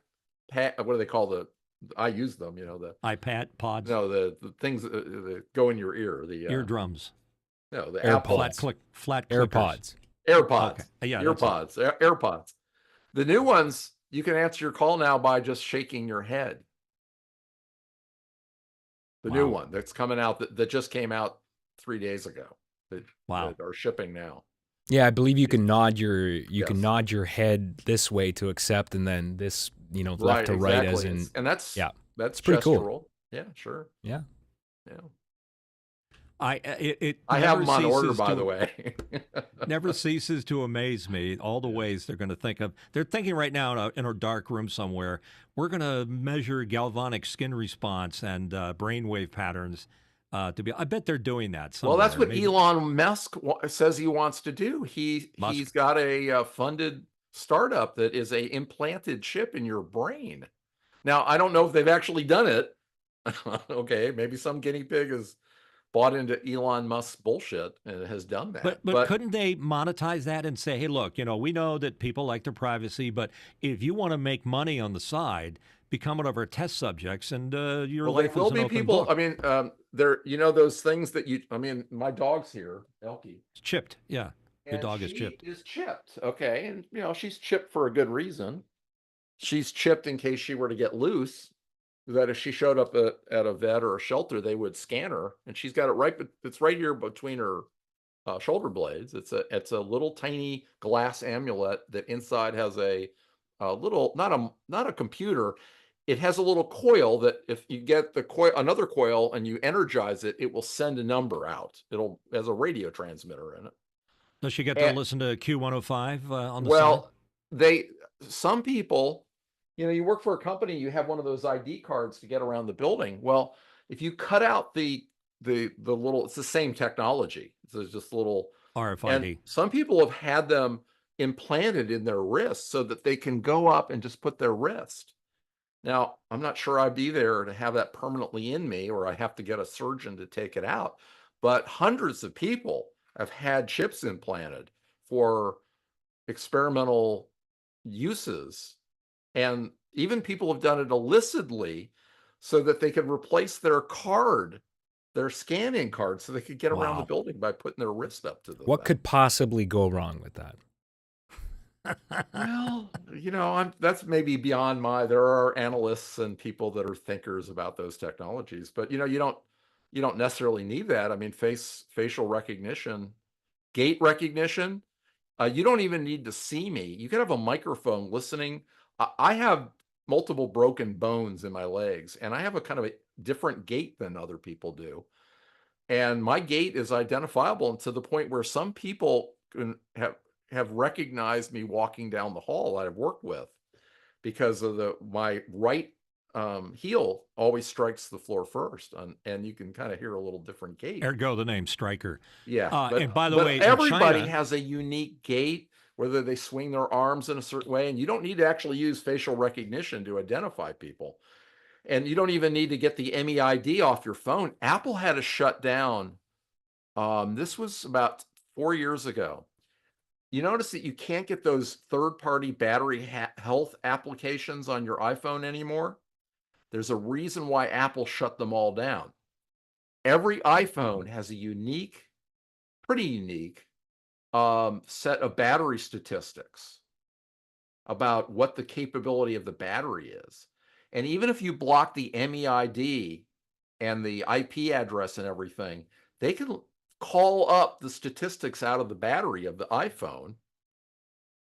Speaker 3: what do they call I use them, the
Speaker 1: iPad pods.
Speaker 3: No, the things that go in your ear, the
Speaker 1: eardrums.
Speaker 3: No, the
Speaker 2: AirPods.
Speaker 3: Apple
Speaker 1: flat
Speaker 2: AirPods.
Speaker 3: AirPods.
Speaker 1: Okay. Yeah,
Speaker 3: earpods. AirPods. The new ones, you can answer your call now by just shaking your head. The new one that's coming out that just came out 3 days ago. That are shipping now.
Speaker 2: Yeah, I believe you can nod your
Speaker 3: Yes.
Speaker 2: can nod your head this way to accept, and then this, left
Speaker 3: Right,
Speaker 2: to right as
Speaker 3: exactly.
Speaker 2: in.
Speaker 3: And that's
Speaker 2: Yeah,
Speaker 3: that's
Speaker 2: it's pretty cool.
Speaker 3: gestural. Yeah, sure.
Speaker 2: Yeah.
Speaker 3: Yeah.
Speaker 1: It
Speaker 3: I have
Speaker 1: never
Speaker 3: them on order,
Speaker 1: ceases
Speaker 3: by the
Speaker 1: to
Speaker 3: way.
Speaker 1: never ceases to amaze me all the
Speaker 3: Yeah.
Speaker 1: ways they're going to think of. They're thinking right now in a dark room somewhere. We're going to measure galvanic skin response and brainwave patterns. To be, I bet they're doing that
Speaker 3: Well, that's
Speaker 1: somewhere.
Speaker 3: what
Speaker 1: Maybe
Speaker 3: Elon Musk says he wants to do.
Speaker 1: Musk.
Speaker 3: He's got a funded startup that is a implanted chip in your brain. Now, I don't know if they've actually done it. Okay, maybe some guinea pig has bought into Elon Musk's bullshit and has done that.
Speaker 1: But
Speaker 3: But
Speaker 1: couldn't they monetize that and say, hey, look, we know that people like their privacy, but if you want to make money on the side, become one of our test subjects, and your
Speaker 3: well, they
Speaker 1: life
Speaker 3: will
Speaker 1: is an
Speaker 3: be
Speaker 1: open
Speaker 3: people.
Speaker 1: book.
Speaker 3: I mean, there, those things that my dog's here, Elkie,
Speaker 1: It's chipped, yeah. Your
Speaker 3: and
Speaker 1: dog is
Speaker 3: she
Speaker 1: chipped.
Speaker 3: is chipped. Okay, and she's chipped for a good reason. She's chipped in case she were to get loose. That if she showed up at a vet or a shelter, they would scan her, and she's got it right. But it's right here between her shoulder blades. It's a little tiny glass amulet that inside has a little, not a computer. It has a little coil that if you get another coil and you energize it, it will send a number out. It'll has a radio transmitter in it.
Speaker 1: Does she get to
Speaker 3: And
Speaker 1: listen to Q105 on the side?
Speaker 3: well, some people, you work for a company, you have one of those ID cards to get around the building. Well, if you cut out the little, it's the same technology. It's just little, and
Speaker 1: RFID.
Speaker 3: some people have had them implanted in their wrist so that they can go up and just put their wrist. Now, I'm not sure I'd be there to have that permanently in me, or I have to get a surgeon to take it out. But hundreds of people have had chips implanted for experimental uses. And even people have done it illicitly so that they could replace their scanning card, so they could get around the
Speaker 1: Wow.
Speaker 3: building by putting their wrist up to the
Speaker 2: What
Speaker 3: thing.
Speaker 2: could possibly go wrong with that?
Speaker 3: Well, that's maybe beyond there are analysts and people that are thinkers about those technologies, but you don't necessarily need that. I mean, facial recognition, gait recognition, you don't even need to see me. You could have a microphone listening. I have multiple broken bones in my legs, and I have a kind of a different gait than other people do. And my gait is identifiable, and to the point where some people have recognized me walking down the hall that I've worked with, because of my right heel always strikes the floor first, and you can kind of hear a little different gait.
Speaker 1: Ergo the name Streiker.
Speaker 3: Yeah,
Speaker 1: And by the
Speaker 3: but
Speaker 1: way, in
Speaker 3: everybody
Speaker 1: China,
Speaker 3: has a unique gait, whether they swing their arms in a certain way, and you don't need to actually use facial recognition to identify people. And you don't even need to get the MEID off your phone. Apple had to shut down. This was about 4 years ago. You notice that you can't get those third-party battery health applications on your iPhone anymore? There's a reason why Apple shut them all down. Every iPhone has a pretty unique set of battery statistics about what the capability of the battery is. And even if you block the MEID and the IP address and everything, they can call up the statistics out of the battery of the iPhone.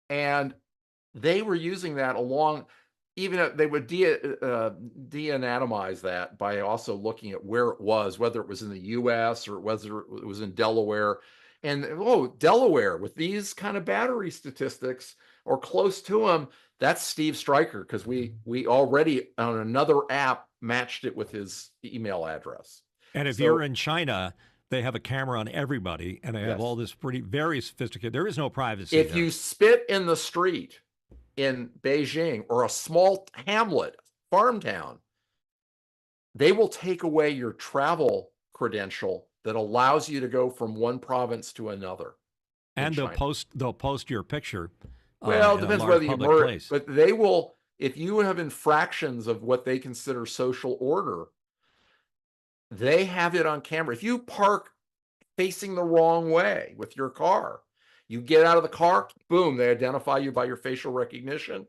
Speaker 3: And they were using that even they would de-anatomize that by also looking at where it was, whether it was in the US or whether it was in Delaware. And Delaware with these kind of battery statistics or close to them, that's Steve Streiker, because we already on another app matched it with his email address.
Speaker 1: and if you're in China, they have a camera on everybody, and they have all this very sophisticated. There is no privacy.
Speaker 3: If you spit in the street in Beijing or a small hamlet, farm town, they will take away your travel credential that allows you to go from one province to another.
Speaker 1: And they'll post your picture.
Speaker 3: Well, it depends whether you merge, but they will, if you have infractions of what they consider social order, they have it on camera. If you park facing the wrong way with your car, you get out of the car, boom, they identify you by your facial recognition.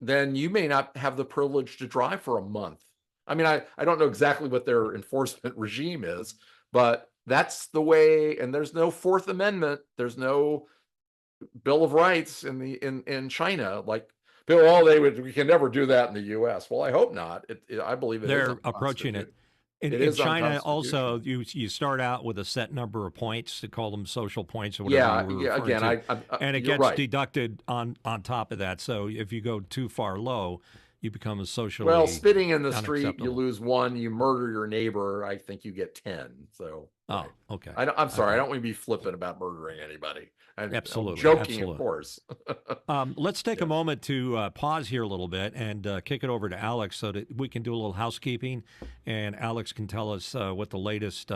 Speaker 3: Then you may not have the privilege to drive for a month. I mean, I don't know exactly what their enforcement regime is, but that's the way, and there's no Fourth Amendment. There's no Bill of Rights in China. Like, we can never do that in the U.S. Well, I hope not. I believe it is
Speaker 1: They're approaching it.
Speaker 3: unconstitutional.
Speaker 1: In,
Speaker 3: It
Speaker 1: in
Speaker 3: is
Speaker 1: China, also,
Speaker 3: unconstitutional.
Speaker 1: you start out with a set number of points to call them social points or whatever you
Speaker 3: Yeah,
Speaker 1: were
Speaker 3: yeah.
Speaker 1: referring
Speaker 3: Again,
Speaker 1: to, and it
Speaker 3: you're
Speaker 1: gets
Speaker 3: right.
Speaker 1: deducted on top of that. So if you go too far low, you become
Speaker 3: Well,
Speaker 1: socially
Speaker 3: spitting in the street, you
Speaker 1: unacceptable.
Speaker 3: lose 1. You murder your neighbor, I think you get 10. So,
Speaker 1: Oh,
Speaker 3: right.
Speaker 1: okay.
Speaker 3: I'm sorry. I
Speaker 1: Okay.
Speaker 3: don't want to be flippant about murdering anybody. I'm
Speaker 1: Absolutely.
Speaker 3: joking, of
Speaker 1: Absolutely.
Speaker 3: course.
Speaker 1: Let's take a
Speaker 3: Yes.
Speaker 1: moment to pause here a little bit and kick it over to Alex so that we can do a little housekeeping, and Alex can tell us what the latest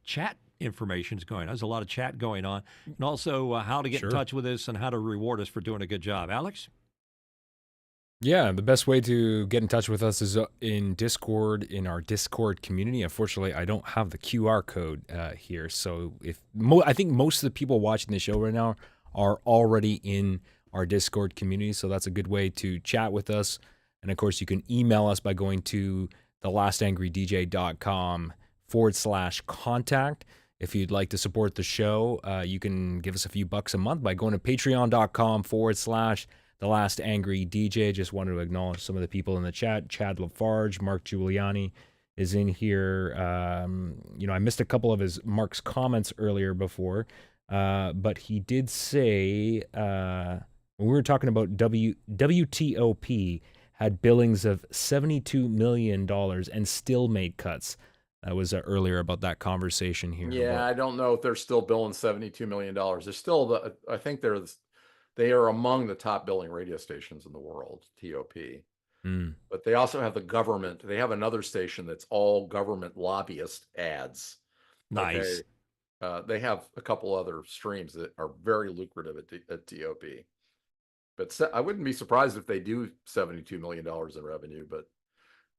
Speaker 1: chat information is going on. There's a lot of chat going on, and also how to get in
Speaker 2: Sure.
Speaker 1: touch with us and how to reward us for doing a good job. Alex?
Speaker 2: Yeah, the best way to get in touch with us is in Discord, in our Discord community. Unfortunately, I don't have the QR code here, so I think most of the people watching the show right now are already in our Discord community, so that's a good way to chat with us. And of course, you can email us by going to thelastangry.dj.com/contact. If you'd like to support the show, you can give us a few bucks a month by going to patreon.com/The Last Angry DJ. Just wanted to acknowledge some of the people in the chat. Chad Lafarge, Mark Giuliani is in here. I missed a couple of Mark's comments earlier before, but he did say when we were talking about WTOP had billings of $72 million and still made cuts. That was earlier about that conversation here.
Speaker 3: Yeah, I don't know if they're still billing $72 million. They're still I think they are among the top billing radio stations in the world, TOP. But they also have the government. They have another station that's all government lobbyist ads.
Speaker 1: Nice.
Speaker 3: Okay. They have a couple other streams that are very lucrative at TOP. But I wouldn't be surprised if they do $72 million in revenue, but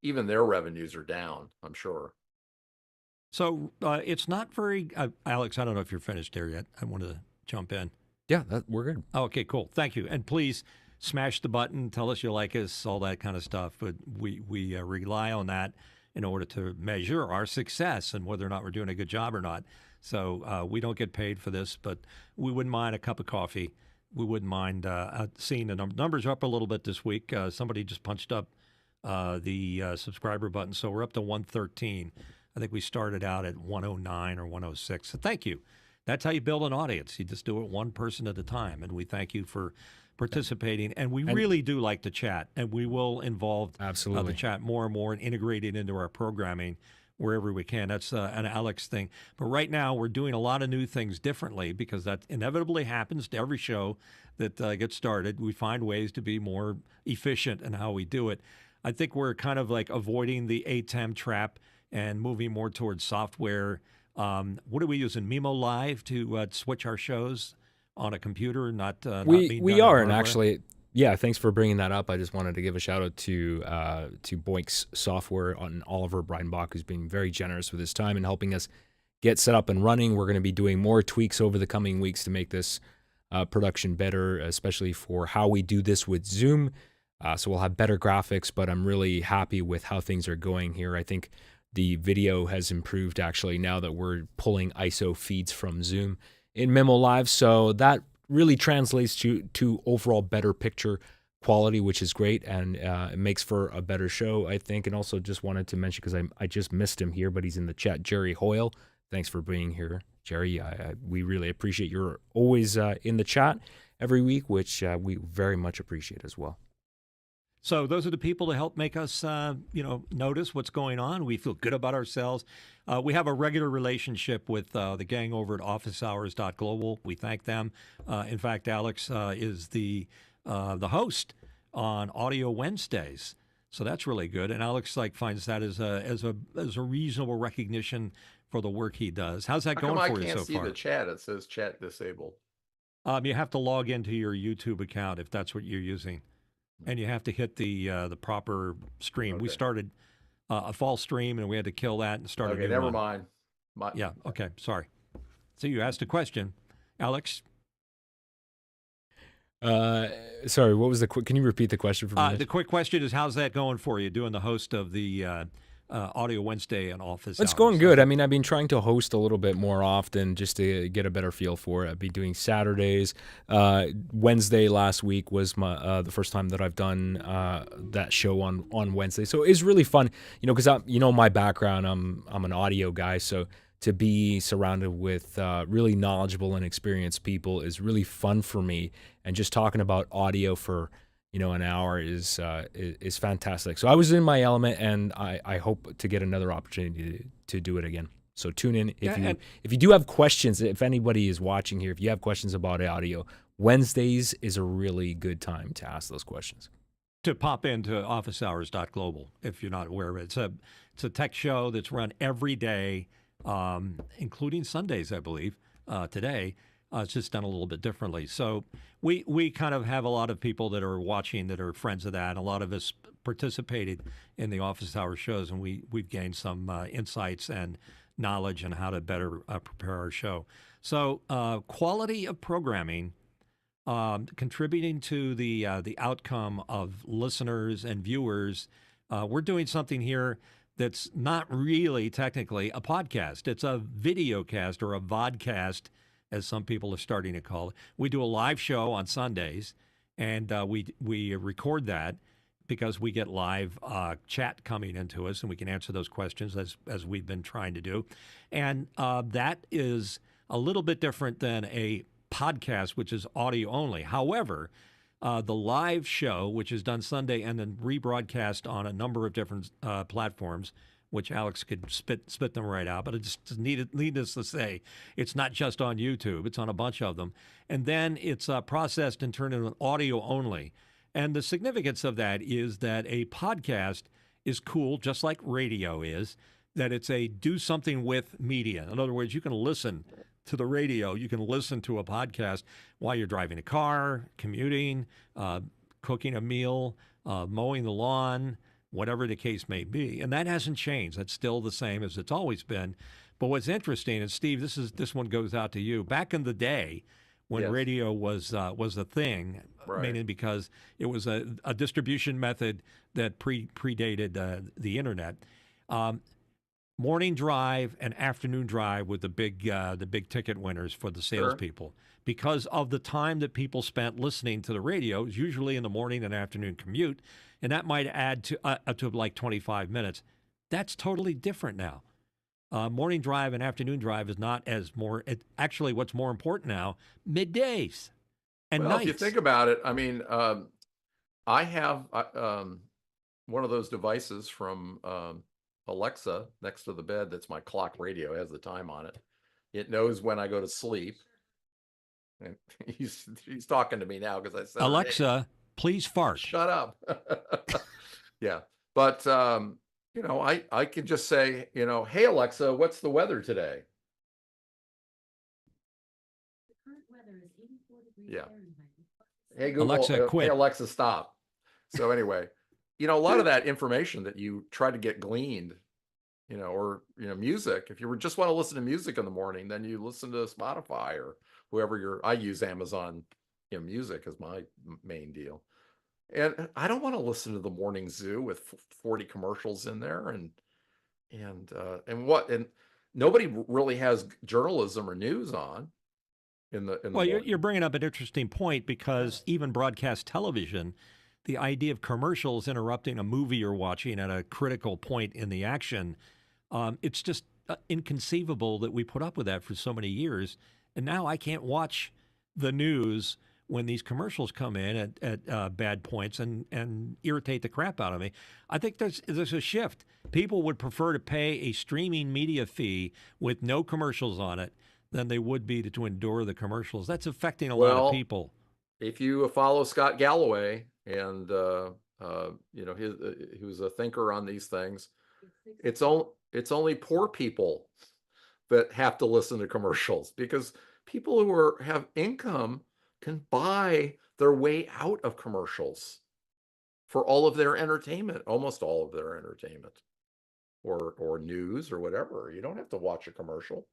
Speaker 3: even their revenues are down, I'm sure.
Speaker 1: So it's not very, Alex, I don't know if you're finished there yet. I want to jump in.
Speaker 2: Yeah, we're good.
Speaker 1: Okay, cool. Thank you. And please smash the button, tell us you like us, all that kind of stuff. But we rely on that in order to measure our success and whether or not we're doing a good job or not. So we don't get paid for this, but we wouldn't mind a cup of coffee. We wouldn't mind seeing the numbers are up a little bit this week. Somebody just punched up the subscriber button, so we're up to 113. I think we started out at 109 or 106. So thank you. That's how you build an audience. You just do it one person at a time. And we thank you for participating. And we really do like to chat. And we will involve the chat more and more and integrate it into our programming wherever we can. That's an Alex thing. But right now, we're doing a lot of new things differently because that inevitably happens to every show that gets started. We find ways to be more efficient in how we do it. I think we're kind of like avoiding the ATEM trap and moving more towards software. What are we using? Mimo Live to switch our shows on a computer, not
Speaker 2: we are, and actually, yeah. Thanks for bringing that up. I just wanted to give a shout out to Boink's Software on Oliver Breinbach, who's been very generous with his time and helping us get set up and running. We're going to be doing more tweaks over the coming weeks to make this production better, especially for how we do this with Zoom. So we'll have better graphics, but I'm really happy with how things are going here. I think the video has improved actually now that we're pulling ISO feeds from Zoom in Memo Live. So that really translates to overall better picture quality, which is great. And it makes for a better show, I think. And also just wanted to mention, because I just missed him here, but he's in the chat, Jerry Hoyle. Thanks for being here, Jerry. We really appreciate you're always in the chat every week, which we very much appreciate as well.
Speaker 1: So those are the people to help make us, notice what's going on. We feel good about ourselves. We have a regular relationship with the gang over at officehours.global. We thank them. In fact, Alex is the host on Audio Wednesdays, so that's really good. And Alex finds that as a reasonable recognition for the work he does. How's that going for you so far?
Speaker 3: I can't see the chat. It says chat disabled.
Speaker 1: You have to log into your YouTube account if that's what you're using. And you have to hit the proper stream. Okay. We started a false stream, and we had to kill that and start a new one. Okay,
Speaker 3: never mind.
Speaker 1: Yeah, okay, sorry. So you asked a question, Alex.
Speaker 2: Sorry, what was can you repeat the question for me?
Speaker 1: The quick question is, how's that going for you, doing the host of the Audio Wednesday and Office
Speaker 2: It's
Speaker 1: Hours.
Speaker 2: going good. I mean, I've been trying to host a little bit more often just to get a better feel for it. I've been doing Saturdays. Wednesday last week was my the first time that I've done that show on Wednesday. So it's really fun, because my background, I'm an audio guy, so to be surrounded with really knowledgeable and experienced people is really fun for me. And just talking about audio for an hour is fantastic. So I was in my element, and I hope to get another opportunity to do it again. So tune in if you do have questions. If anybody is watching here, if you have questions about audio, Wednesdays is a really good time to ask those questions.
Speaker 1: To pop into officehours.global if you're not aware of it. It's a tech show that's run every day, including Sundays, I believe, today. It's just done a little bit differently. So we kind of have a lot of people that are watching that are friends of that. A lot of us participated in the office hour shows, and we've gained some insights and knowledge on how to better prepare our show. So quality of programming, contributing to the outcome of listeners and viewers. We're doing something here that's not really technically a podcast. It's a video cast or a vodcast, as some people are starting to call it. We do a live show on Sundays, and we record that because we get live chat coming into us, and we can answer those questions as we've been trying to do. And that is a little bit different than a podcast, which is audio only. However, the live show, which is done Sunday and then rebroadcast on a number of different platforms, which Alex could spit them right out, but it's just needless to say, it's not just on YouTube. It's on a bunch of them. And then it's processed and turned into audio only. And the significance of that is that a podcast is cool, just like radio is, that it's a do something with media. In other words, you can listen to the radio. You can listen to a podcast while you're driving a car, commuting, cooking a meal, mowing the lawn, whatever the case may be. And that hasn't changed. That's still the same as it's always been. But what's interesting, and Steve, this one goes out to you. Back in the day when radio was a thing,
Speaker 3: Right.
Speaker 1: mainly because it was a distribution method that predated the internet. Morning drive and afternoon drive were the big ticket winners for the salespeople because of the time that people spent listening to the radio. It was usually in the morning and afternoon commute, and that might add to up to like 25 minutes. That's totally different now. Morning drive and afternoon drive is not as more. Actually, what's more important now, middays and nights.
Speaker 3: If you think about it, I mean, I have one of those devices from Alexa next to the bed. That's my clock radio. It has the time on it. It knows when I go to sleep. And he's talking to me now because I said,
Speaker 1: Alexa, please fart.
Speaker 3: Shut up. Yeah. But, I can just say, hey, Alexa, what's the weather today?
Speaker 4: The current weather is 84 degrees
Speaker 3: Yeah.
Speaker 4: Fahrenheit.
Speaker 3: Hey, Google,
Speaker 1: Alexa, quit.
Speaker 3: Hey, Alexa, stop. So anyway, a lot of that information that you try to get gleaned, or, music, if you just want to listen to music in the morning, then you listen to Spotify or whoever I use Amazon, music is my main deal. And I don't want to listen to the morning zoo with 40 commercials in there and nobody really has journalism or news on in the
Speaker 1: Well, you're bringing up an interesting point because even broadcast television, the idea of commercials interrupting a movie you're watching at a critical point in the action, it's just inconceivable that we put up with that for so many years. And now I can't watch the news when these commercials come in at bad points and irritate the crap out of me. I think there's a shift. People would prefer to pay a streaming media fee with no commercials on it than they would be to endure the commercials. That's affecting a lot of people.
Speaker 3: If you follow Scott Galloway and he was a thinker on these things, it's only poor people that have to listen to commercials because people who have income can buy their way out of commercials for all of their entertainment, almost all of their entertainment, or news or whatever. You don't have to watch a commercial.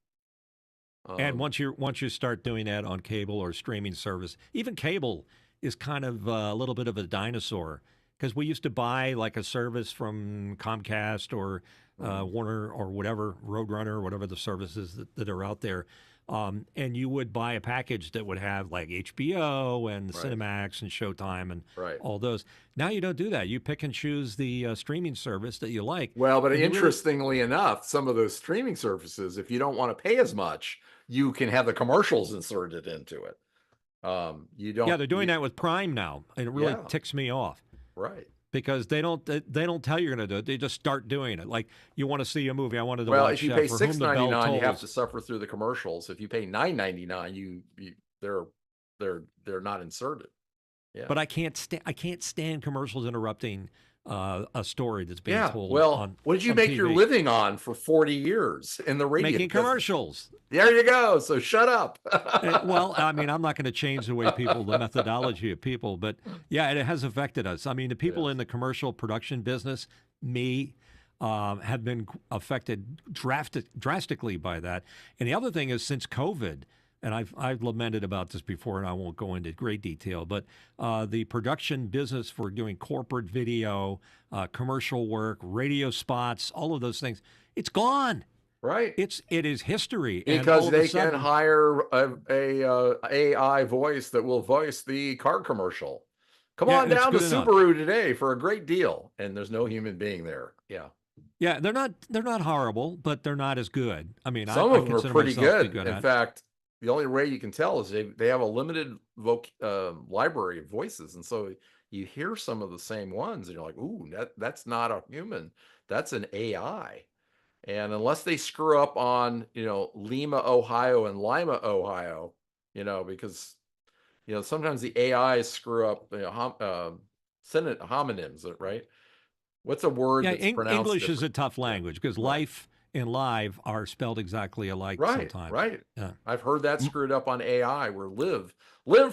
Speaker 1: And once you start doing that on cable or streaming service, even cable is kind of a little bit of a dinosaur because we used to buy like a service from Comcast or Warner or whatever, Roadrunner, whatever the services that are out there. And you would buy a package that would have like HBO and
Speaker 3: Right.
Speaker 1: Cinemax and Showtime and
Speaker 3: Right.
Speaker 1: all those. Now you don't do that. You pick and choose the streaming service that you like.
Speaker 3: Well, but
Speaker 1: And you really-
Speaker 3: interestingly enough, some of those streaming services, if you don't want to pay as much, you can have the commercials inserted into it. You don't.
Speaker 1: yeah, they're doing that with Prime now, and it really
Speaker 3: Yeah.
Speaker 1: ticks me off.
Speaker 3: Right.
Speaker 1: Because they don't tell you you're going to do it. They just start doing it. Like, you want to see a movie. I wanted to
Speaker 3: Well,
Speaker 1: watch
Speaker 3: if you pay
Speaker 1: For Whom the Bell
Speaker 3: $6.99, you have
Speaker 1: Tolls.
Speaker 3: to suffer through the commercials. If you pay $9.99, they're not inserted. Yeah.
Speaker 1: But I can't stand commercials interrupting a story that's being
Speaker 3: Yeah.
Speaker 1: told.
Speaker 3: Well, what did you
Speaker 1: on
Speaker 3: make your
Speaker 1: TV?
Speaker 3: living on for 40 years in the radio?
Speaker 1: Making
Speaker 3: business?
Speaker 1: commercials.
Speaker 3: There you go. So shut up.
Speaker 1: Well, I mean, I'm not going to change the methodology of people, but yeah, it has affected us. I mean, the people
Speaker 3: Yes.
Speaker 1: in the commercial production business, have been affected drastically by that. And the other thing is, since COVID, and I've lamented about this before, and I won't go into great detail, but the production business for doing corporate video, commercial work, radio spots, all of those things, it's gone.
Speaker 3: Right.
Speaker 1: It is history. And all
Speaker 3: Because
Speaker 1: of a
Speaker 3: they
Speaker 1: sudden-
Speaker 3: can hire a AI voice that will voice the car commercial. Come
Speaker 1: Yeah,
Speaker 3: on
Speaker 1: and it's
Speaker 3: down to
Speaker 1: good enough.
Speaker 3: Subaru today for a great deal, and there's no human being there. Yeah,
Speaker 1: Yeah, they're not horrible, but they're not as good. I mean,
Speaker 3: some
Speaker 1: I
Speaker 3: of them are
Speaker 1: consider
Speaker 3: pretty
Speaker 1: myself to be
Speaker 3: good.
Speaker 1: good
Speaker 3: In
Speaker 1: at.
Speaker 3: fact, the only way you can tell is they have a limited library of voices, and so you hear some of the same ones, and you're like, "Ooh, that's not a human. That's an AI." And unless they screw up on, Lima, Ohio and Lima, Ohio, because, sometimes the AIs screw up, homonyms, right? What's a word
Speaker 1: Yeah,
Speaker 3: that's pronounced
Speaker 1: English is a
Speaker 3: different?
Speaker 1: tough language because
Speaker 3: Right.
Speaker 1: life and live are spelled exactly alike
Speaker 3: Right,
Speaker 1: sometimes.
Speaker 3: right.
Speaker 1: Yeah.
Speaker 3: I've heard that screwed up on AI where live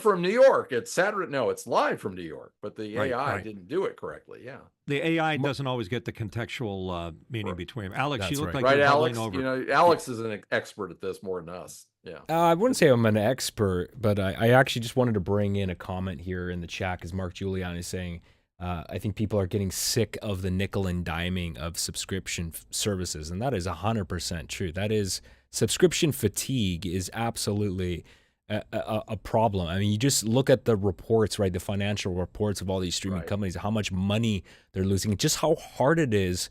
Speaker 3: from New York. It's Saturday. No, it's live from New York, but the
Speaker 1: Right,
Speaker 3: AI
Speaker 1: right.
Speaker 3: didn't do it correctly. Yeah.
Speaker 1: The AI doesn't always get the contextual meaning
Speaker 3: Right.
Speaker 1: between them. Alex, you
Speaker 2: That's
Speaker 1: look
Speaker 2: right.
Speaker 1: like
Speaker 3: Right,
Speaker 1: you're
Speaker 3: Alex?
Speaker 1: bubbling over.
Speaker 3: Alex is an expert at this more than us. Yeah.
Speaker 2: I wouldn't say I'm an expert, but I actually just wanted to bring in a comment here in the chat because Mark Giuliani is saying, I think people are getting sick of the nickel and diming of subscription services. And that is 100% true. That is, subscription fatigue is absolutely a problem. I mean, you just look at the reports, right? The financial reports of all these streaming
Speaker 3: Right.
Speaker 2: companies, how much money they're losing, just how hard it is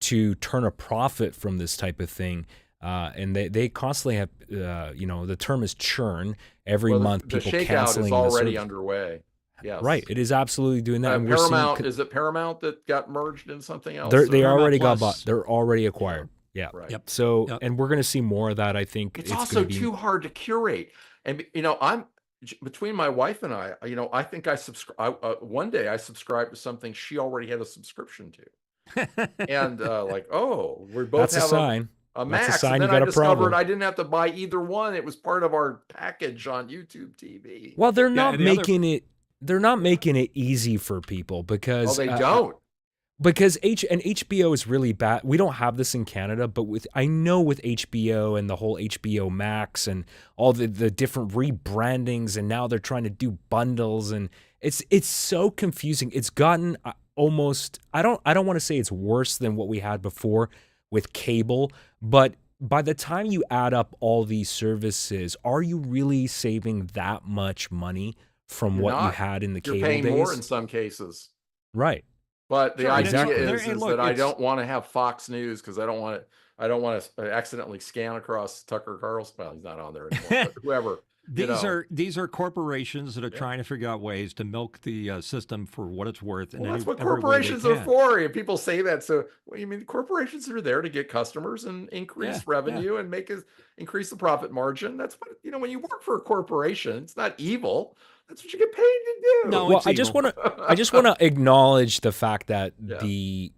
Speaker 2: to turn a profit from this type of thing. And they constantly have, the term is churn. Every
Speaker 3: Well,
Speaker 2: month,
Speaker 3: the
Speaker 2: people
Speaker 3: shakeout
Speaker 2: canceling
Speaker 3: is
Speaker 2: the
Speaker 3: already
Speaker 2: service.
Speaker 3: underway. Yes.
Speaker 2: Right, it is absolutely doing that. And we're seeing
Speaker 3: Paramount, is it Paramount that got merged in something else?
Speaker 2: they
Speaker 1: Paramount
Speaker 2: already got
Speaker 1: Plus.
Speaker 2: bought. They're already acquired. Yeah.
Speaker 3: Right.
Speaker 1: Yep.
Speaker 2: So,
Speaker 1: Yep.
Speaker 2: and we're going to see more of that. I think
Speaker 3: It's
Speaker 2: it's
Speaker 3: also
Speaker 2: going to be
Speaker 3: too hard to curate. And between my wife and I think I subscribe. One day I subscribed to something she already had a subscription to, and we both
Speaker 2: that's a
Speaker 3: have
Speaker 2: sign.
Speaker 3: a
Speaker 2: That's a
Speaker 3: Max.
Speaker 2: sign
Speaker 3: And
Speaker 2: you
Speaker 3: then I
Speaker 2: got a
Speaker 3: discovered
Speaker 2: problem.
Speaker 3: I didn't have to buy either one. It was part of our package on YouTube TV.
Speaker 2: Well, they're
Speaker 1: Yeah,
Speaker 2: not
Speaker 1: and the other-
Speaker 2: making it. They're not making it easy for people because
Speaker 3: Oh, they don't.
Speaker 2: Because HBO is really bad. We don't have this in Canada, but I know with HBO and the whole HBO Max and all the different rebrandings, and now they're trying to do bundles, and it's so confusing. It's gotten almost, I don't want to say it's worse than what we had before with cable, but by the time you add up all these services, are you really saving that much money from
Speaker 3: You're
Speaker 2: what you
Speaker 3: not.
Speaker 2: had in the
Speaker 3: You're
Speaker 2: cable
Speaker 3: paying
Speaker 2: days?
Speaker 3: more in some cases.
Speaker 2: Right.
Speaker 3: But the
Speaker 1: Sure,
Speaker 3: idea
Speaker 2: exactly.
Speaker 3: is
Speaker 1: Hey, look,
Speaker 3: that I
Speaker 1: it's-
Speaker 3: don't want to have Fox News because I don't want to accidentally scan across Tucker Carlson. Well, he's not on there anymore. But whoever.
Speaker 1: These are corporations that are trying to figure out ways to milk the system for what it's worth.
Speaker 3: Well, that's what
Speaker 1: every way they
Speaker 3: corporations are
Speaker 1: can.
Speaker 3: for. And people say that. So, you mean corporations are there to get customers and increase
Speaker 1: Yeah,
Speaker 3: revenue and increase the profit margin? That's what, when you work for a corporation, it's not evil. That's what you get paid to do.
Speaker 1: No,
Speaker 2: Well,
Speaker 1: it's
Speaker 2: I just
Speaker 1: evil.
Speaker 2: want to acknowledge the fact that
Speaker 3: Yeah.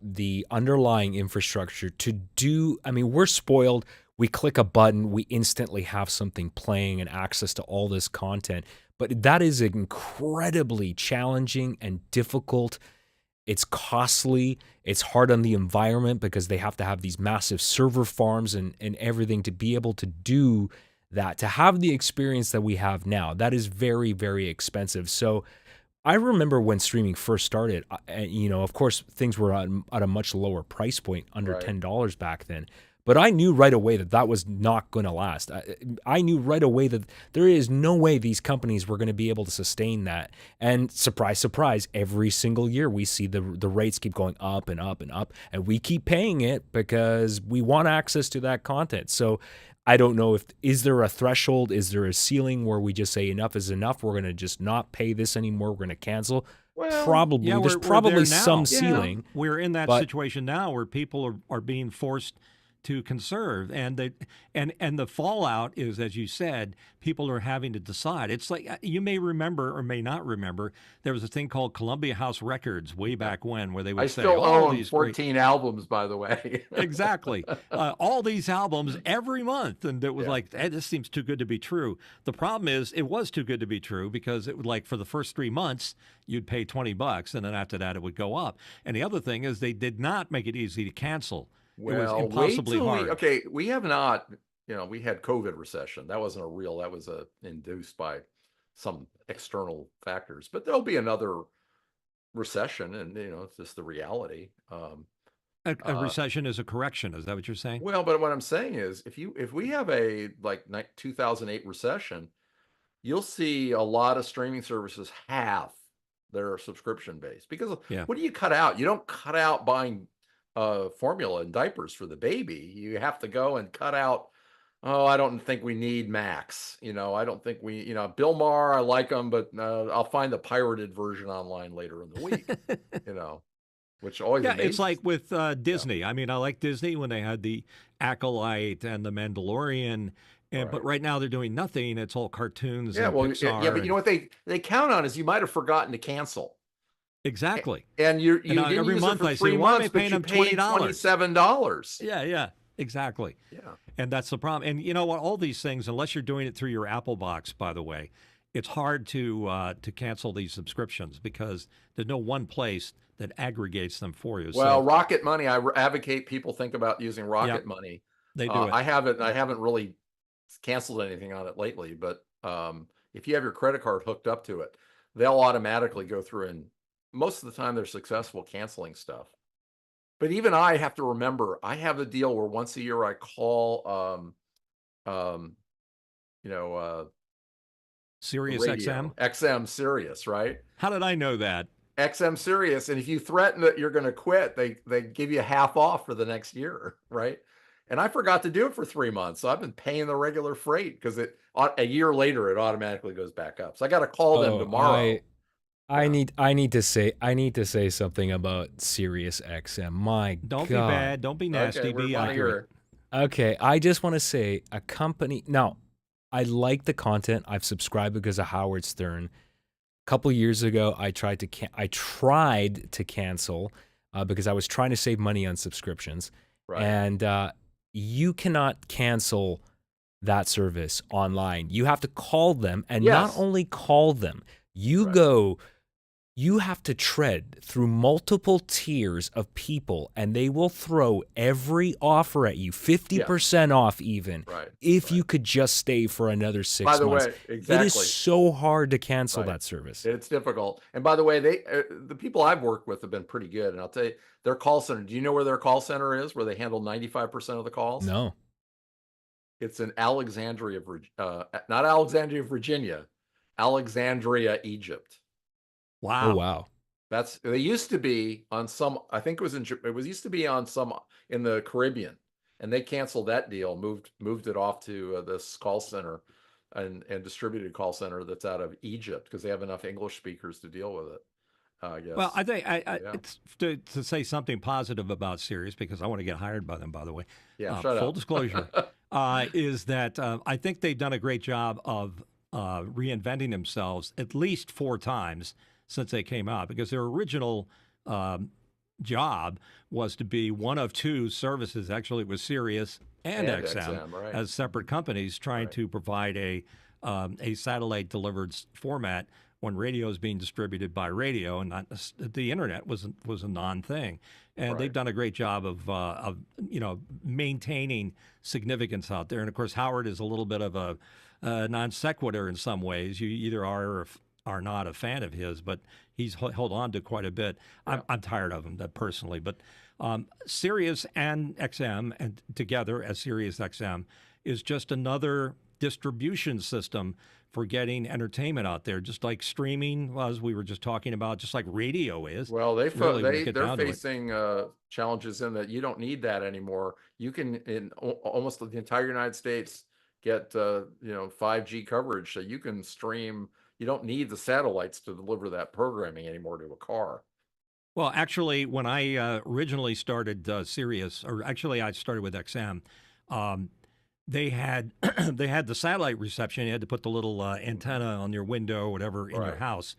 Speaker 2: the underlying infrastructure to do. I mean, we're spoiled. We click a button, we instantly have something playing and access to all this content. But that is incredibly challenging and difficult. It's costly. It's hard on the environment because they have to have these massive server farms and everything to be able to do that, to have the experience that we have now. That is very, very expensive. So I remember when streaming first started, of course, things were at a much lower price point, under
Speaker 3: Right.
Speaker 2: $10 back then. But I knew right away that was not going to last. I knew right away that there is no way these companies were going to be able to sustain that. And surprise, surprise, every single year we see the rates keep going up and up and up, and we keep paying it because we want access to that content. So I don't know is there a threshold? Is there a ceiling where we just say enough is enough? We're going to just not pay this anymore. We're going to cancel.
Speaker 3: Well,
Speaker 2: Probably.
Speaker 1: Yeah,
Speaker 2: There's
Speaker 1: we're
Speaker 2: probably
Speaker 1: there
Speaker 2: some
Speaker 1: now.
Speaker 2: ceiling.
Speaker 1: We're in that
Speaker 2: but-
Speaker 1: situation now where people are being forced to conserve, and the fallout is, as you said, people are having to decide. It's like, you may remember or may not remember, there was a thing called Columbia House Records way back when, where they would
Speaker 3: I
Speaker 1: say,
Speaker 3: still
Speaker 1: all
Speaker 3: own
Speaker 1: these
Speaker 3: 14 albums, by the way.
Speaker 1: Exactly. All these albums every month. And it was like, hey, this seems too good to be true. The problem is it was too good to be true, because it would, like, for the first 3 months, you'd pay $20, and then after that it would go up. And the other thing is they did not make it easy to cancel. It was impossibly hard.
Speaker 3: We have not, we had COVID recession. That wasn't that was induced by some external factors, but there'll be another recession, and it's just the reality.
Speaker 1: A recession is a correction. Is that what you're saying?
Speaker 3: Well, but what I'm saying is, if we have a 2008 recession, you'll see a lot of streaming services halve their subscription base, because what do you cut out? You don't cut out buying formula and diapers for the baby. You have to go and cut out, I don't think we need Max. I don't think we, Bill Maher, I like them, but I'll find the pirated version online later in the week. Which always amazes.
Speaker 1: It's like with Disney. I mean, I like Disney when they had the Acolyte and the Mandalorian, but right now they're doing nothing. It's all cartoons. And Pixar.
Speaker 3: But you know what they count on is you might have forgotten to cancel.
Speaker 1: Exactly.
Speaker 3: And you didn't
Speaker 1: every
Speaker 3: use
Speaker 1: month
Speaker 3: it for
Speaker 1: I
Speaker 3: 3
Speaker 1: say, why am I
Speaker 3: months, but
Speaker 1: paying
Speaker 3: you
Speaker 1: them
Speaker 3: paid
Speaker 1: $20?
Speaker 3: $27.
Speaker 1: Yeah, exactly.
Speaker 3: Yeah.
Speaker 1: And that's the problem. And you know what? All these things, unless you're doing it through your Apple box, by the way, it's hard to cancel these subscriptions, because there's no one place that aggregates them for you.
Speaker 3: Well, Rocket Money, I advocate people think about using Rocket Money.
Speaker 1: They do it.
Speaker 3: I haven't really canceled anything on it lately, but if you have your credit card hooked up to it, they'll automatically go through, and most of the time they're successful canceling stuff. But even I have to remember, I have a deal where once a year I call,
Speaker 1: Sirius
Speaker 3: radio,
Speaker 1: XM?
Speaker 3: XM Sirius, right?
Speaker 1: How did I know that?
Speaker 3: XM Sirius, and if you threaten that you're going to quit, they give you half off for the next year, right? And I forgot to do it for 3 months, so I've been paying the regular freight, because a year later it automatically goes back up. So I got to call them tomorrow.
Speaker 2: I need to say something about Sirius XM. My God.
Speaker 1: Don't be bad. Don't be nasty.
Speaker 3: Okay,
Speaker 1: be accurate.
Speaker 2: Okay, I just want to say a company. Now, I like the content. I've subscribed because of Howard Stern. A couple years ago, I tried to cancel because I was trying to save money on subscriptions.
Speaker 3: Right.
Speaker 2: And you cannot cancel that service online. You have to call them, and not only call them, you have to tread through multiple tiers of people, and they will throw every offer at you, 50% off even, if you could just stay for another 6 months.
Speaker 3: By the way, exactly.
Speaker 2: It is so hard to cancel that service.
Speaker 3: It's difficult. And by the way, the people I've worked with have been pretty good. And I'll tell you, their call center, do you know where their call center is, where they handle 95% of the calls?
Speaker 2: No.
Speaker 3: It's in Alexandria, not Alexandria, Virginia, Alexandria, Egypt.
Speaker 2: Wow. Oh, wow.
Speaker 3: They used to be on some, I think used to be on some in the Caribbean, and they canceled that deal, moved it off to this call center and distributed call center that's out of Egypt, because they have enough English speakers to deal with it. I guess.
Speaker 1: Well, I think it's to say something positive about Sirius, because I want to get hired by them, by the way.
Speaker 3: Yeah,
Speaker 1: full disclosure, is that I think they've done a great job of reinventing themselves at least 4 times since they came out, because their original job was to be one of 2 services. Actually, it was Sirius and XM as separate companies trying to provide a satellite delivered format when radio is being distributed by radio, and not the internet was a non-thing. And they've done a great job of maintaining significance out there. And of course, Howard is a little bit of a non sequitur in some ways. You either are are not a fan of his, but he's held on to quite a bit. I'm tired of him personally, but Sirius and XM and together as Sirius XM is just another distribution system for getting entertainment out there, just like streaming, as we were just talking about, just like radio is.
Speaker 3: Well, they're
Speaker 1: to it.
Speaker 3: facing challenges in that you don't need that anymore. You can, in almost the entire United States, get 5G coverage, so you can stream. You don't need the satellites to deliver that programming anymore to a car.
Speaker 1: Well, actually, when I originally started Sirius, or actually I started with XM, they had they had the satellite reception. You had to put the little antenna on your window or whatever in your house,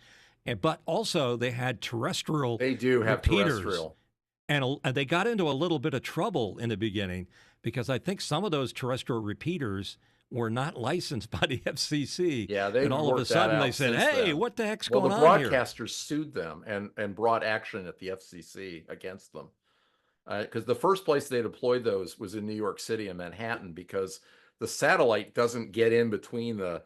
Speaker 1: but also they had terrestrial.
Speaker 3: They do have
Speaker 1: repeaters.
Speaker 3: terrestrial,
Speaker 1: and they got into a little bit of trouble in the beginning because I think some of those terrestrial repeaters were not licensed by the FCC.
Speaker 3: Yeah, they
Speaker 1: and all of a sudden they said, "Hey,
Speaker 3: then.
Speaker 1: what the heck's
Speaker 3: Well,
Speaker 1: going
Speaker 3: the
Speaker 1: on here?"
Speaker 3: broadcasters sued them and brought action at the FCC against them. Because the first place they deployed those was in New York City and Manhattan, because the satellite doesn't get in between the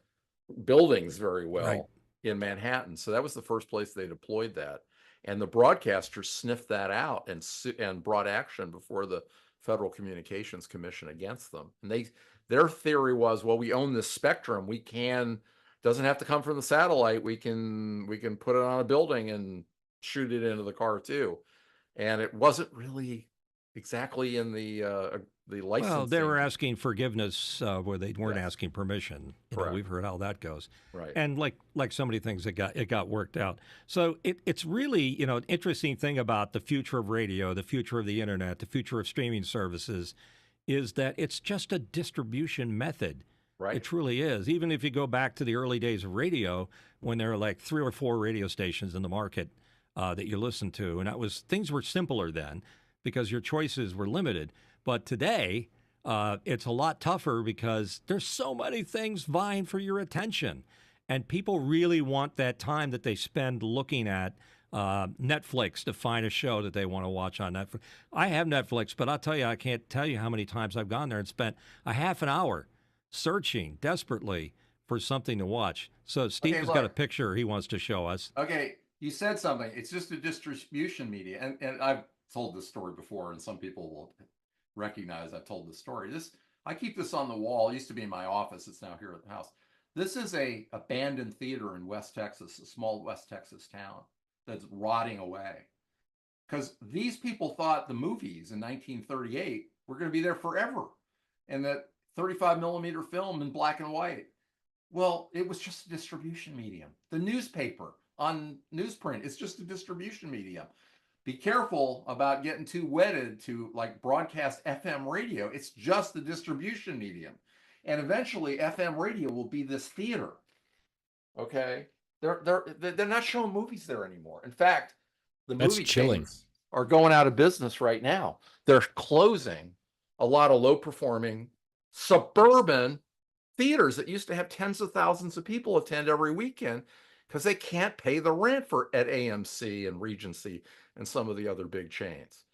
Speaker 3: buildings very well in Manhattan. So that was the first place they deployed that. And the broadcasters sniffed that out and brought action before the Federal Communications Commission against them. And their theory was, well, we own this spectrum. Doesn't have to come from the satellite. We can put it on a building and shoot it into the car too. And it wasn't really exactly in the licensing.
Speaker 1: Well, they were asking forgiveness where they weren't
Speaker 3: Yes.
Speaker 1: asking permission.
Speaker 3: Correct.
Speaker 1: We've heard how that goes.
Speaker 3: Right.
Speaker 1: And like so many things, it got worked out. So it's really, an interesting thing about the future of radio, the future of the internet, the future of streaming services, is that it's just a distribution method.
Speaker 3: Right.
Speaker 1: It truly is. Even if you go back to the early days of radio, when there were like 3 or 4 radio stations in the market that you listened to, and things were simpler then because your choices were limited. But today, it's a lot tougher because there's so many things vying for your attention, and people really want that time that they spend looking at Netflix to find a show that they want to watch on Netflix. I have Netflix, but I'll tell you, I can't tell you how many times I've gone there and spent a half an hour searching desperately for something to watch. So Steve has got a picture he wants to show us.
Speaker 3: Okay, you said something. It's just a distribution media. And I've told this story before, and some people will recognize I've told this story. I keep this on the wall. It used to be in my office. It's now here at the house. This is a abandoned theater in West Texas, a small West Texas town that's rotting away. Because these people thought the movies in 1938 were going to be there forever, and that 35 millimeter film in black and white. Well, it was just a distribution medium. The newspaper on newsprint, it's just a distribution medium. Be careful about getting too wedded to like broadcast FM radio. It's just the distribution medium. And eventually FM radio will be this theater. Okay. They're not showing movies there anymore. In fact, the movie chains are going out of business right now. They're closing a lot of low performing suburban theaters that used to have tens of thousands of people attend every weekend because they can't pay the rent at AMC and Regency and some of the other big chains.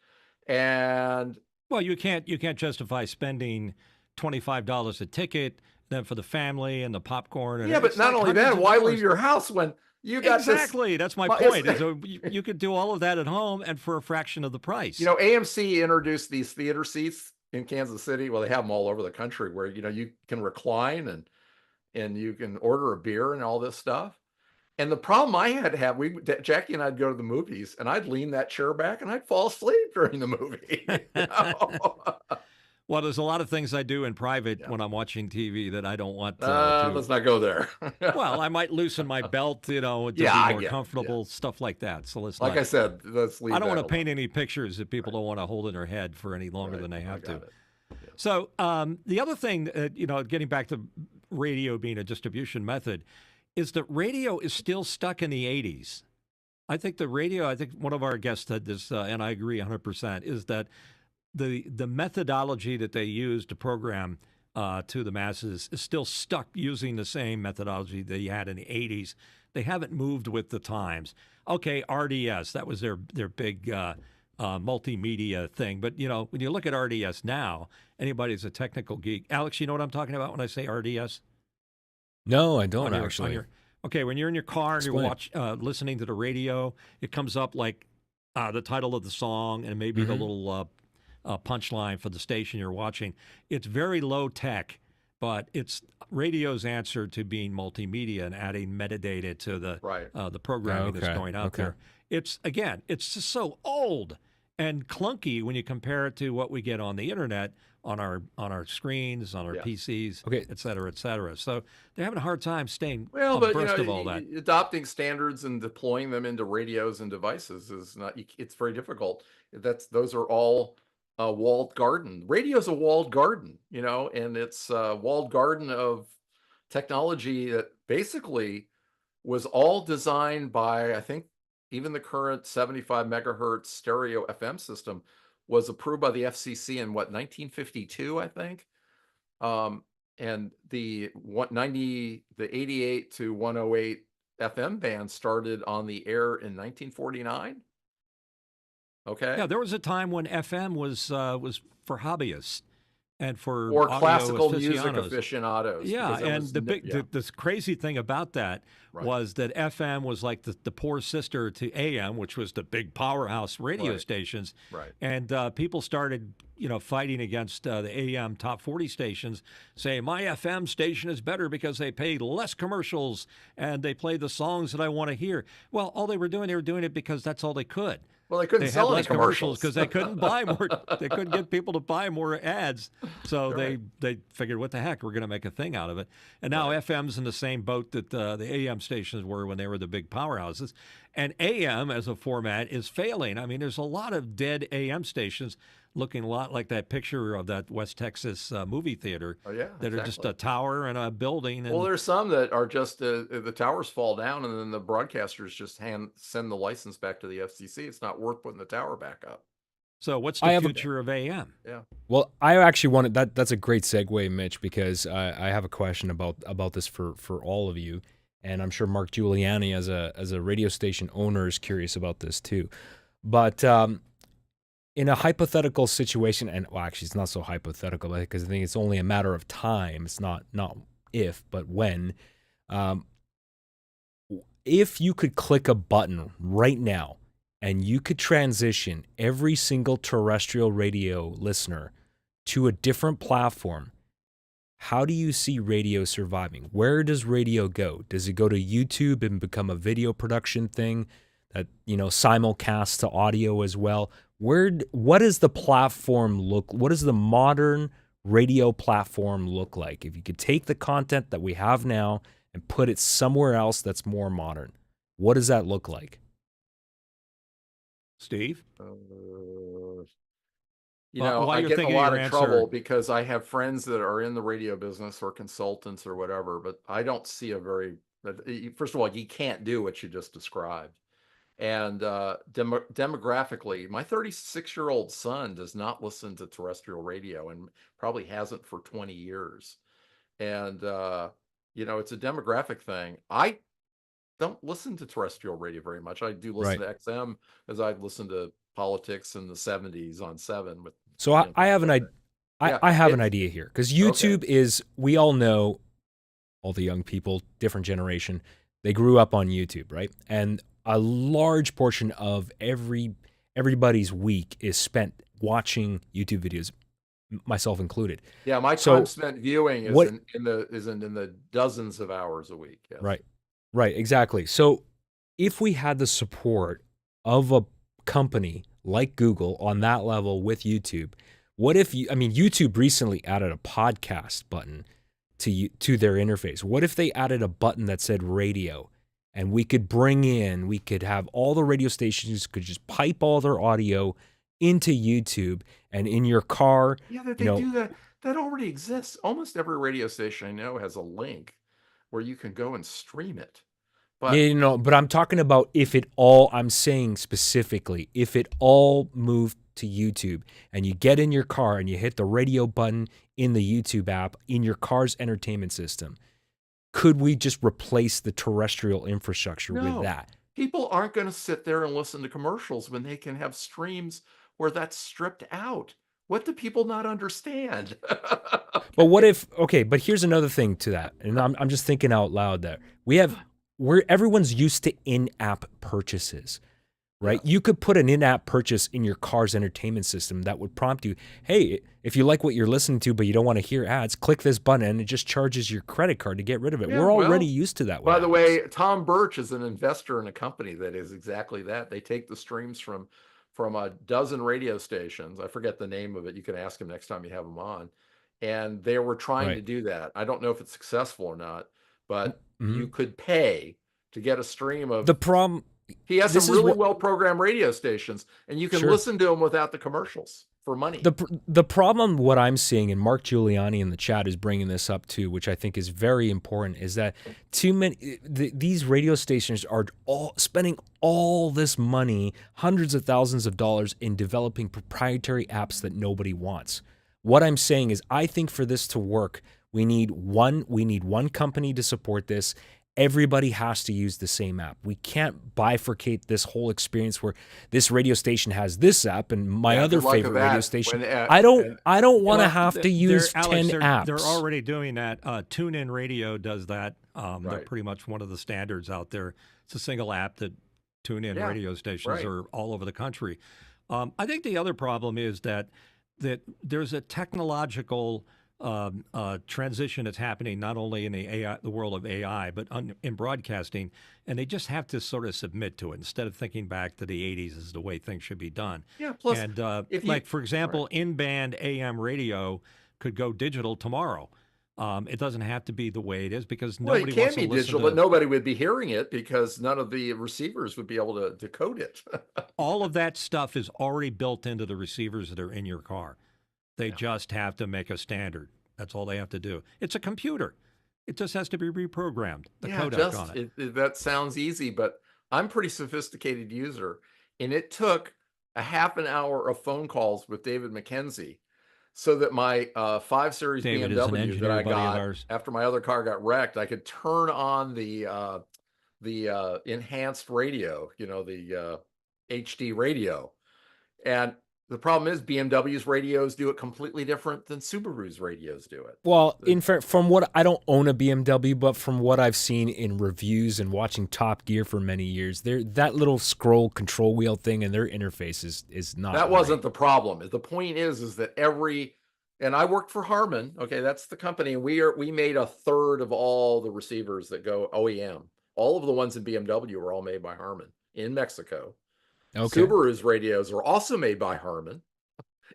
Speaker 3: And
Speaker 1: well, you can't justify spending $25 a ticket then for the family and the popcorn. And
Speaker 3: but not only that, why leave your house when you got
Speaker 1: exactly? That's my point. You could do all of that at home and for a fraction of the price.
Speaker 3: AMC introduced these theater seats in Kansas City. Well, they have them all over the country where you can recline and you can order a beer and all this stuff. And the problem I had to have, Jackie and I'd go to the movies and I'd lean that chair back and I'd fall asleep during the movie.
Speaker 1: Well, there's a lot of things I do in private when I'm watching TV that I don't want to.
Speaker 3: Let's not go there.
Speaker 1: Well, I might loosen my belt, to be more comfortable, stuff like that. So let's
Speaker 3: I said, let's leave.
Speaker 1: I don't want to paint any pictures that people don't want to hold in their head for any longer than they have to. Yeah. So the other thing, getting back to radio being a distribution method, is that radio is still stuck in the 80s. I think one of our guests said this, and I agree 100%, is that the methodology that they use to program to the masses is still stuck using the same methodology they had in the 80s. They haven't moved with the times. Okay, RDS, that was their big multimedia thing. But, when you look at RDS now, anybody who's a technical geek. Alex, you know what I'm talking about when I say RDS?
Speaker 2: No, I don't actually.
Speaker 1: Okay, when you're in your car and
Speaker 2: Explain.
Speaker 1: you're listening to the radio, it comes up like the title of the song and maybe the little punchline for the station you're watching. It's very low tech, but it's radio's answer to being multimedia and adding metadata to the programming that's going out there. It's just so old and clunky when you compare it to what we get on the internet, on our screens, on our PCs, et cetera, et cetera. So they're having a hard time staying abreast of all that.
Speaker 3: Adopting standards and deploying them into radios and devices is not. It's very difficult. Those are all walled garden. Radio's a walled garden, and it's a walled garden of technology that basically was all designed by, I think, even the current 75 megahertz stereo FM system was approved by the FCC in 1952, I think. And the 88 to 108 FM band started on the air in 1949. Okay.
Speaker 1: Yeah, there was a time when FM was for hobbyists and for
Speaker 3: or
Speaker 1: audio
Speaker 3: classical music
Speaker 1: aficionados.
Speaker 3: aficionados.
Speaker 1: Yeah, and the crazy thing about that was that FM was like the poor sister to AM, which was the big powerhouse radio stations.
Speaker 3: Right.
Speaker 1: And people started, fighting against the AM top 40 stations, saying my FM station is better because they pay less commercials and they play the songs that I want to hear. Well, all they were doing it because that's all they could.
Speaker 3: Well, they couldn't sell any commercials
Speaker 1: because they couldn't buy more. They couldn't get people to buy more ads. So they figured, what the heck, we're going to make a thing out of it. And now FM's in the same boat that the AM stations were when they were the big powerhouses. And AM as a format is failing. I mean, there's a lot of dead AM stations looking a lot like that picture of that West Texas movie theater.
Speaker 3: Oh, yeah,
Speaker 1: that are just a tower and a building. And,
Speaker 3: well, there's some that are just the towers fall down and then the broadcasters just send the license back to the FCC. It's not worth putting the tower back up.
Speaker 1: So what's the future of AM?
Speaker 3: Yeah.
Speaker 2: Well, I actually wanted that's a great segue, Mitch, because I have a question about this for all of you, and I'm sure Mark Giuliani as a radio station owner is curious about this too. But in a hypothetical situation, and well, actually it's not so hypothetical because I think it's only a matter of time. It's not if, but when. If you could click a button right now and you could transition every single terrestrial radio listener to a different platform, how do you see radio surviving? Where does radio go? Does it go to YouTube and become a video production thing that, simulcasts to audio as well? What does the platform what does the modern radio platform look like? If you could take the content that we have now and put it somewhere else that's more modern, what does that look like?
Speaker 1: Steve?
Speaker 3: I get in a lot of trouble because I have friends that are in the radio business or consultants or whatever, but I don't see first of all, you can't do what you just described. And demographically, my 36-year-old son does not listen to terrestrial radio and probably hasn't for 20 years. And, it's a demographic thing. I don't listen to terrestrial radio very much. I do listen to XM as I listened to politics in the 70s on 7.
Speaker 2: So I have an idea. I have an idea here because YouTube is, we all know, all the young people, different generation, they grew up on YouTube, right? And a large portion of everybody's week is spent watching YouTube videos, myself included.
Speaker 3: Yeah, my time spent viewing isn't in the dozens of hours a week. Yes.
Speaker 2: Right, exactly. So if we had the support of a company like Google on that level with YouTube, what if YouTube recently added a podcast button to their interface. What if they added a button that said radio? And we could have all the radio stations could just pipe all their audio into YouTube, and in your car.
Speaker 3: Yeah, they do that. That already exists. Almost every radio station I know has a link where you can go and stream it. But
Speaker 2: but I'm talking about I'm saying specifically, if it all moved to YouTube and you get in your car and you hit the radio button in the YouTube app in your car's entertainment system, could we just replace the terrestrial infrastructure with that?
Speaker 3: People aren't going to sit there and listen to commercials when they can have streams where that's stripped out. What do people not understand?
Speaker 2: But but here's another thing to that. And I'm just thinking out loud there. We where everyone's used to in-app purchases, right?
Speaker 3: Yeah.
Speaker 2: You could put an in-app purchase in your car's entertainment system that would prompt you, hey, if you like what you're listening to but you don't want to hear ads, click this button and it just charges your credit card to get rid of it.
Speaker 3: Yeah,
Speaker 2: We're already
Speaker 3: well,
Speaker 2: used to that.
Speaker 3: By the way, Tom Birch is an investor in a company that is exactly that. They take the streams from a dozen radio stations. I forget the name of it. You can ask him next time you have him on. And they were trying to do that. I don't know if it's successful or not, but you could pay to get a stream of
Speaker 2: the problem.
Speaker 3: He has some really well-programmed radio stations, and you can listen to them without the commercials for money.
Speaker 2: The problem, what I'm seeing, and Mark Giuliani in the chat is bringing this up too, which I think is very important, is that too many these radio stations are all spending all this money, hundreds of thousands of dollars, in developing proprietary apps that nobody wants. What I'm saying is, I think for this to work, we need one company to support this. Everybody has to use the same app. We can't bifurcate this whole experience where this radio station has this app and my other favorite radio station. I don't want to have to use 10 apps.
Speaker 1: They're already doing that. TuneIn Radio does that. They're pretty much one of the standards out there. It's a single app that TuneIn radio stations are all over the country. I think the other problem is that there's a technological transition that's happening not only in the world of AI, but in broadcasting, and they just have to sort of submit to it instead of thinking back to the 80s as the way things should be done.
Speaker 3: Yeah. Plus,
Speaker 1: and for example, in-band AM radio could go digital tomorrow. It doesn't have to be the way it is because nobody wants to listen to it. It can be digital,
Speaker 3: but nobody would be hearing it because none of the receivers would be able to decode it.
Speaker 1: All of that stuff is already built into the receivers that are in your car. They just have to make a standard. That's all they have to do. It's a computer. It just has to be reprogrammed. The codec on it.
Speaker 3: That sounds easy, but I'm a pretty sophisticated user, and it took a half an hour of phone calls with David McKenzie so that my 5 Series BMW that I got after my other car got wrecked, I could turn on the enhanced radio, the HD radio. And the problem is BMW's radios do it completely different than Subaru's radios do it.
Speaker 2: Well, in fact, from what I don't own a BMW, but from what I've seen in reviews and watching Top Gear for many years, that little scroll control wheel thing and their interface is not.
Speaker 3: That wasn't the problem. The point is that and I worked for Harman. Okay, that's the company. We made a third of all the receivers that go OEM. All of the ones in BMW were all made by Harman in Mexico. Okay. Subaru's radios are also made by Harman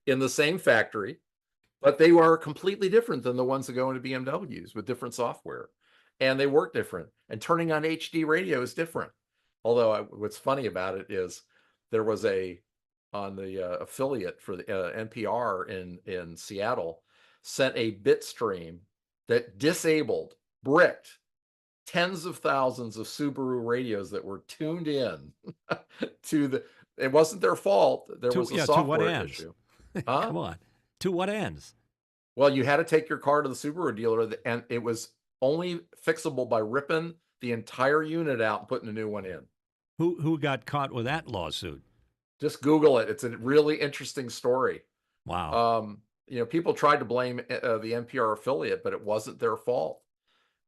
Speaker 3: in the same factory, but they are completely different than the ones that go into BMWs with different software, and they work different. And turning on HD radio is different. Although what's funny about it is there was on the affiliate for the NPR in Seattle sent a bit stream that bricked tens of thousands of Subaru radios that were tuned in to it wasn't their fault. There was a software issue.
Speaker 1: Come on. To what ends?
Speaker 3: Well, you had to take your car to the Subaru dealer, and it was only fixable by ripping the entire unit out and putting a new one in.
Speaker 1: Who got caught with that lawsuit?
Speaker 3: Just Google it. It's a really interesting story.
Speaker 1: Wow.
Speaker 3: People tried to blame the NPR affiliate, but it wasn't their fault.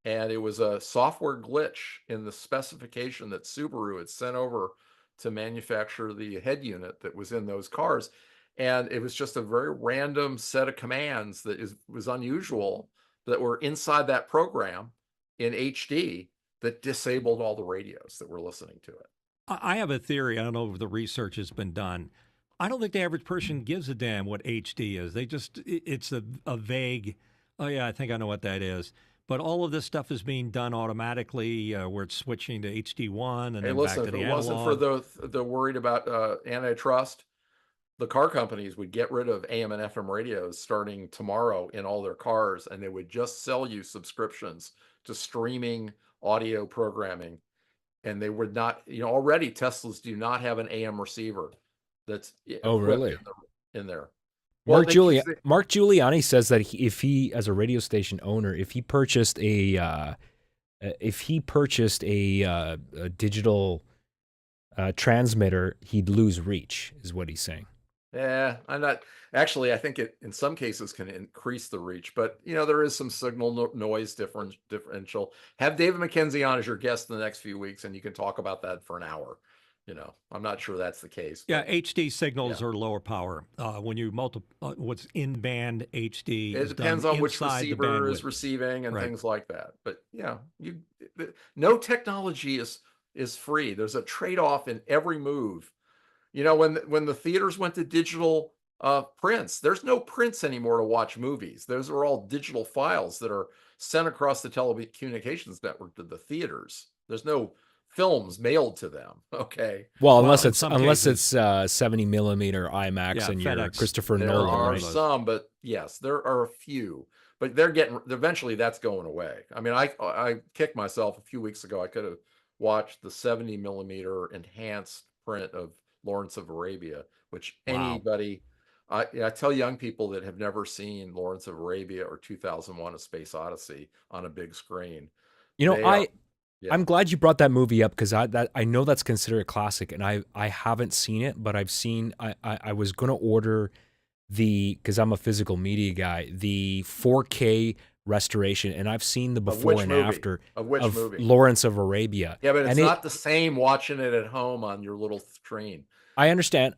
Speaker 3: And it was a software glitch in the specification that Subaru had sent over to manufacture the head unit that was in those cars. And it was just a very random set of commands that was unusual that were inside that program in HD that disabled all the radios that were listening to it.
Speaker 1: I have a theory. I don't know if the research has been done. I don't think the average person gives a damn what HD is. It's a vague, oh yeah, I think I know what that is. But all of this stuff is being done automatically, where it's switching to HD1 and then back to the analog. If it wasn't
Speaker 3: for the worried about antitrust, the car companies would get rid of AM and FM radios starting tomorrow in all their cars, and they would just sell you subscriptions to streaming audio programming. And they would not, already Teslas do not have an AM receiver that's
Speaker 2: really
Speaker 3: in there.
Speaker 2: Mark Giuliani says that if he, as a radio station owner, if he purchased a digital transmitter, he'd lose reach, is what he's saying.
Speaker 3: Yeah, I'm not actually. I think it in some cases can increase the reach, but there is some signal noise differential. Have David McKenzie on as your guest in the next few weeks, and you can talk about that for an hour. I'm not sure that's the case,
Speaker 1: Yeah,
Speaker 3: but
Speaker 1: HD
Speaker 3: yeah,
Speaker 1: signals are lower power. When you what's in band HD
Speaker 3: it
Speaker 1: is done
Speaker 3: depends on which
Speaker 1: inside the
Speaker 3: receiver is
Speaker 1: bandwidth.
Speaker 3: receiving and
Speaker 1: Right.
Speaker 3: things like that. But yeah, no technology is free. There's a trade-off in every move. When the theaters went to digital prints, there's no prints anymore to watch movies. Those are all digital files that are sent across the telecommunications network to the theaters. There's no films mailed to them. Okay.
Speaker 2: Well,
Speaker 1: Well, in
Speaker 2: unless
Speaker 1: some
Speaker 2: it's
Speaker 1: cases,
Speaker 2: 70 millimeter IMAX
Speaker 1: yeah,
Speaker 2: and you're
Speaker 1: FedEx
Speaker 2: Christopher
Speaker 3: There
Speaker 1: has
Speaker 2: Nolan,
Speaker 1: one
Speaker 3: are
Speaker 1: of
Speaker 2: right?
Speaker 1: those.
Speaker 3: some, but yes, there are a few. But eventually that's going away. I mean, I kicked myself a few weeks ago. I could have watched the 70 millimeter enhanced print of Lawrence of Arabia, which
Speaker 1: Wow.
Speaker 3: I tell young people that have never seen Lawrence of Arabia or 2001: A Space Odyssey on a big screen.
Speaker 2: You know,
Speaker 3: They are,
Speaker 2: I'm
Speaker 3: yeah.
Speaker 2: glad you brought that movie up because I know that's considered a classic, and I haven't seen it, but I was gonna order because I'm a physical media guy, the 4K restoration, and I've seen the
Speaker 3: Of
Speaker 2: before
Speaker 3: which
Speaker 2: and
Speaker 3: movie?
Speaker 2: after
Speaker 3: Of which
Speaker 2: of
Speaker 3: movie?
Speaker 2: Lawrence of Arabia,
Speaker 3: Yeah, but it's
Speaker 2: and
Speaker 3: not the same watching it at home on your little screen.
Speaker 2: I understand,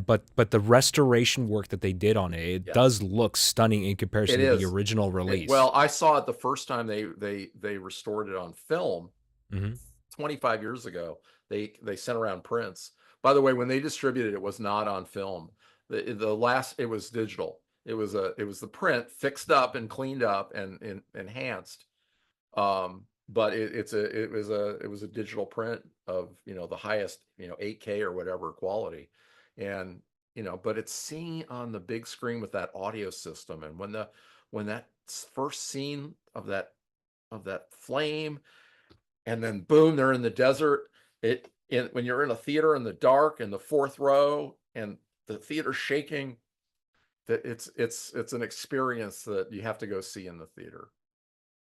Speaker 2: but the restoration work that they did on it, it
Speaker 3: Yes.
Speaker 2: does look stunning in
Speaker 3: It
Speaker 2: comparison to the
Speaker 3: is.
Speaker 2: original release.
Speaker 3: Well, I saw it the first time they restored it on film
Speaker 2: Hmm.
Speaker 3: 25 years ago. They sent around prints. By the way, when they distributed it, it was not on film. The last it was digital. It was the print fixed up and cleaned up and enhanced. But it was a digital print of the highest 8K or whatever quality, and but it's seen on the big screen with that audio system, and when that first scene of that flame, and then boom, they're in the desert. When you're in a theater in the dark in the fourth row and the theater shaking, that it's an experience that you have to go see in the theater.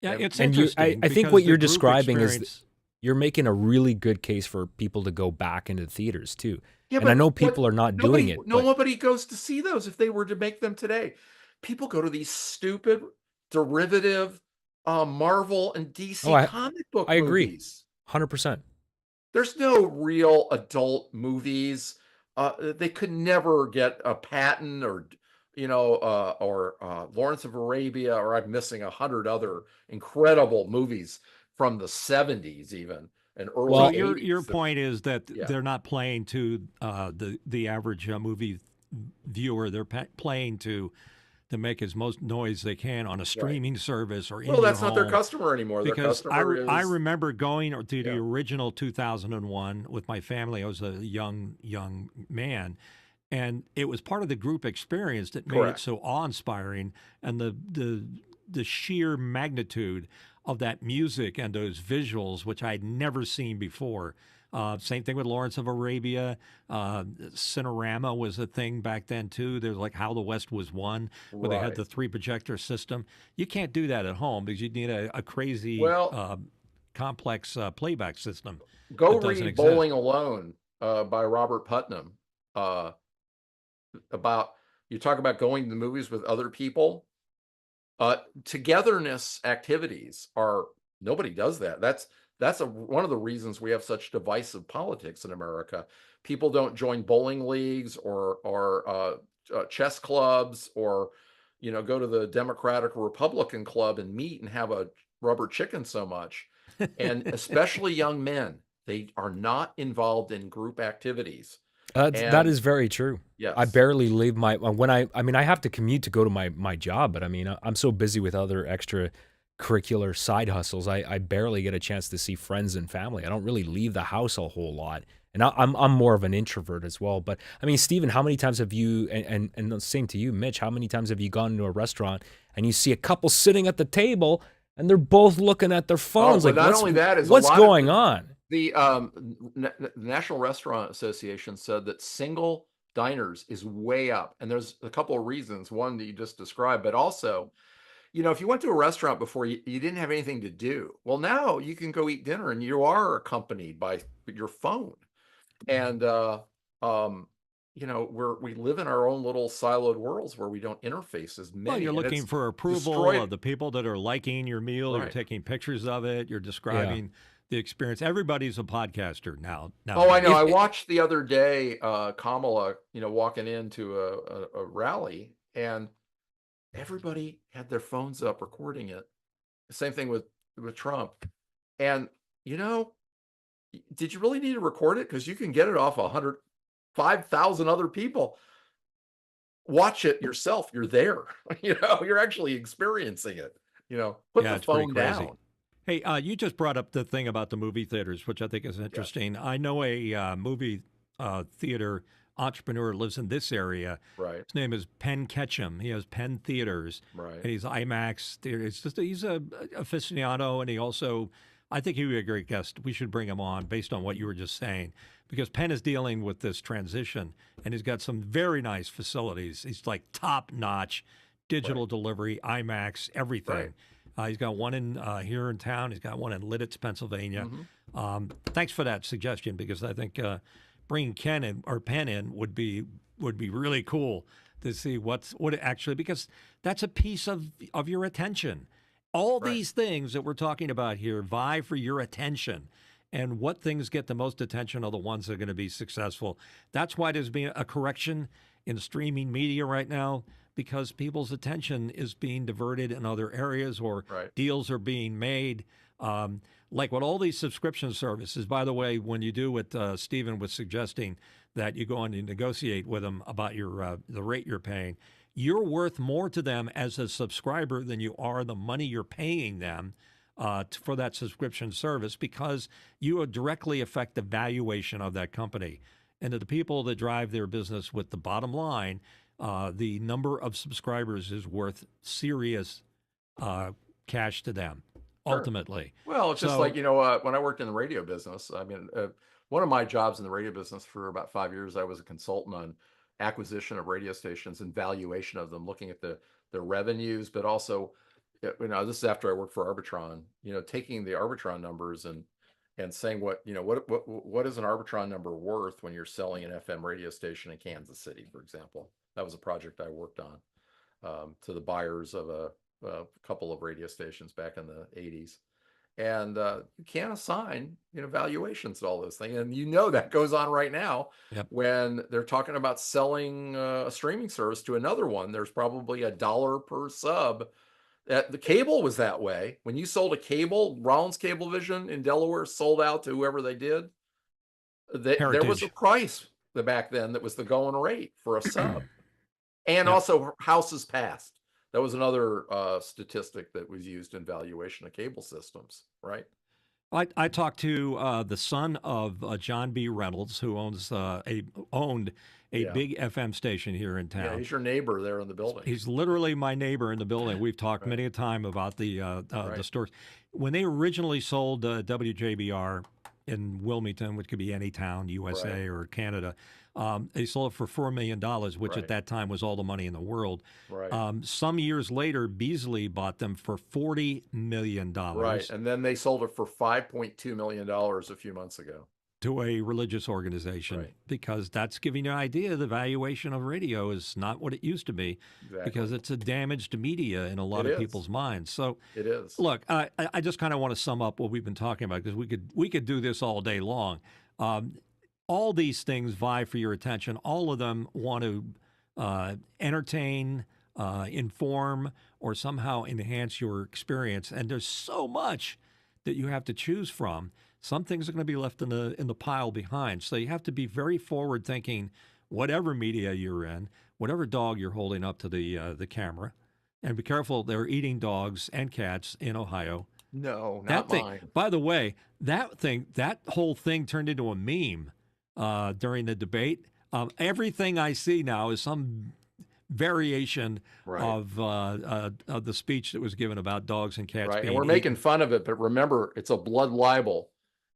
Speaker 1: Yeah,
Speaker 3: And
Speaker 1: it's
Speaker 2: And
Speaker 1: interesting
Speaker 2: I think
Speaker 1: because
Speaker 2: what
Speaker 1: the
Speaker 2: you're
Speaker 1: group
Speaker 2: describing is
Speaker 1: experience.
Speaker 2: you're making a really good case for people to go back into theaters too.
Speaker 3: Yeah,
Speaker 2: And I
Speaker 3: but
Speaker 2: know
Speaker 3: what
Speaker 2: people are not doing
Speaker 3: nobody
Speaker 2: it, but
Speaker 3: nobody goes to see those if they were to make them today. People go to these stupid derivative Marvel and
Speaker 2: oh,
Speaker 3: DC comic book
Speaker 2: I agree,
Speaker 3: movies.
Speaker 2: 100%.
Speaker 3: There's no real adult movies. They could never get a Patton or Lawrence of Arabia, or I'm missing 100 other incredible movies from the 70s even and
Speaker 1: So
Speaker 3: early
Speaker 2: Well,
Speaker 1: your
Speaker 3: 80s.
Speaker 1: point is that
Speaker 3: Yeah,
Speaker 1: they're not playing to the average movie viewer. They're playing to make as most noise they can on a
Speaker 3: right.
Speaker 1: streaming service or in
Speaker 3: Well,
Speaker 1: your
Speaker 3: that's not their
Speaker 1: home.
Speaker 3: customer anymore. Their
Speaker 1: Because
Speaker 3: customer
Speaker 1: I
Speaker 3: is,
Speaker 1: remember going to the
Speaker 3: yeah,
Speaker 1: original 2001 with my family. I was a young man, and it was part of the group experience that made it
Speaker 3: correct.
Speaker 1: so awe-inspiring, and the sheer magnitude of that music and those visuals, which I'd never seen before. Same thing with Lawrence of Arabia. Cinerama was a thing back then too. There's like How the West Was Won, where they had
Speaker 3: Right.
Speaker 1: the three projector system. You can't do that at home because you need a crazy
Speaker 3: Well,
Speaker 1: complex playback system
Speaker 3: go
Speaker 1: that doesn't
Speaker 3: read
Speaker 1: exist.
Speaker 3: Bowling Alone by Robert Putnam. Uh, about you talk about going to the movies with other people. Togetherness activities are nobody does that. That's one of the reasons we have such divisive politics in America. People don't join bowling leagues or chess clubs, or go to the Democratic or Republican club and meet and have a rubber chicken so much. And especially young men, they are not involved in group activities.
Speaker 2: that
Speaker 3: And
Speaker 2: is very true. I
Speaker 3: yes,
Speaker 2: barely leave my when I mean I have to commute to go to my job, but I mean I'm so busy with other extra curricular side hustles. I barely get a chance to see friends and family. I don't really leave the house a whole lot. And I'm more of an introvert as well. But I mean, Stephen, how many times have you and the same to you, Mitch, how many times have you gone into a restaurant and you see a couple sitting at the table and they're both looking at their
Speaker 3: oh,
Speaker 2: phones
Speaker 3: but
Speaker 2: like
Speaker 3: not only that is a
Speaker 2: what's
Speaker 3: lot of
Speaker 2: going on?
Speaker 3: the National Restaurant Association said that single diners is way up, and there's a couple of reasons. One that you just described, but also, if you went to a restaurant before, you didn't have anything to do. Well, now you can go eat dinner, and you are accompanied by your phone, and um, we live in our own little siloed worlds where we don't interface as
Speaker 1: Well,
Speaker 3: many,
Speaker 1: you're
Speaker 3: and
Speaker 1: looking
Speaker 3: it's
Speaker 1: for approval
Speaker 3: destroyed.
Speaker 1: of the people that are liking your meal. You're
Speaker 3: Right.
Speaker 1: taking pictures of it. You're
Speaker 2: Yeah.
Speaker 1: describing the experience. Everybody's a podcaster now.
Speaker 3: Oh, I know.
Speaker 1: Nowadays.
Speaker 3: I watched the other day, Kamala, walking into a rally, and everybody had their phones up recording it. Same thing with Trump. And did you really need to record it? Because you can get it off 5,000 other people. Watch it yourself. You're there. You're actually experiencing it. Put
Speaker 1: Yeah,
Speaker 3: the
Speaker 1: it's pretty
Speaker 3: phone
Speaker 1: crazy.
Speaker 3: down.
Speaker 1: Hey, you just brought up the thing about the movie theaters, which I think is interesting. I know a movie theater entrepreneur lives in this area.
Speaker 3: Right.
Speaker 1: His name is Penn Ketchum. He has Penn Theaters,
Speaker 3: Right.
Speaker 1: and he's IMAX theater. He's a aficionado, and he also, I think he would be a great guest. We should bring him on based on what you were just saying, because Penn is dealing with this transition, and he's got some very nice facilities. He's like top notch digital delivery, IMAX, everything.
Speaker 3: Right.
Speaker 1: He's got one in here in town. He's got one in Lidditz, Pennsylvania. Thanks for that suggestion, because I think bringing Penn in would be really cool to see what it actually, because that's a piece of your attention. All these things that we're talking about here vie for your attention, and what things get the most attention are the ones that are going to be successful. That's why there's been a correction in streaming media right now, because people's attention is being diverted in other areas, or deals are being made. Like with all these subscription services, by the way, when you do what Stephen was suggesting, that you go on and negotiate with them about your the rate you're paying, you're worth more to them as a subscriber than you are the money you're paying them for that subscription service, because you directly affect the valuation of that company. And to the people that drive their business with the bottom line, the number of subscribers is worth serious cash to them, ultimately.
Speaker 3: Well, it's just like, when I worked in the radio business, I mean, one of my jobs in the radio business for about 5 years, I was a consultant on acquisition of radio stations and valuation of them, looking at the revenues, but also, this is after I worked for Arbitron, taking the Arbitron numbers and saying what is an Arbitron number worth when you're selling an FM radio station in Kansas City, for example. That was a project I worked on to the buyers of a couple of radio stations back in the 80s. And you can't assign, valuations to all those things. And that goes on right now. When they're talking about selling a streaming service to another one. There's probably $1 per sub. The cable was that way. When you sold a cable, Rollins Cablevision in Delaware sold out to whoever they did. There was a price back then that was the going rate for a sub. And also houses passed. That was another statistic that was used in valuation of cable systems, right?
Speaker 1: I talked to the son of John B. Reynolds, who owned a big FM station here in town.
Speaker 3: Yeah, he's your neighbor there in the building.
Speaker 1: He's literally my neighbor in the building. We've talked many a time about the stores. When they originally sold WJBR in Wilmington, which could be any town, USA or Canada, they sold it for $4 million, which at that time was all the money in the world. Some years later, Beasley bought them for $40 million.
Speaker 3: Right, and then they sold it for $5.2 million a few months ago.
Speaker 1: To a religious organization, because that's giving you an idea the valuation of radio is not what it used to be, because it's a damaged media in a lot of people's minds. So
Speaker 3: it is.
Speaker 1: Look, I just kind of want to sum up what we've been talking about, because we could do this all day long. All these things vie for your attention. All of them want to entertain, inform, or somehow enhance your experience. And there's so much that you have to choose from. Some things are going to be left in the pile behind. So you have to be very forward thinking, whatever media you're in, whatever dog you're holding up to the camera, and be careful. They're eating dogs and cats in Ohio.
Speaker 3: No, not mine.
Speaker 1: By the way, that whole thing turned into a meme during the debate. Everything I see now is some variation of the speech that was given about dogs and cats.
Speaker 3: And we're making fun of it, but remember, it's a blood libel,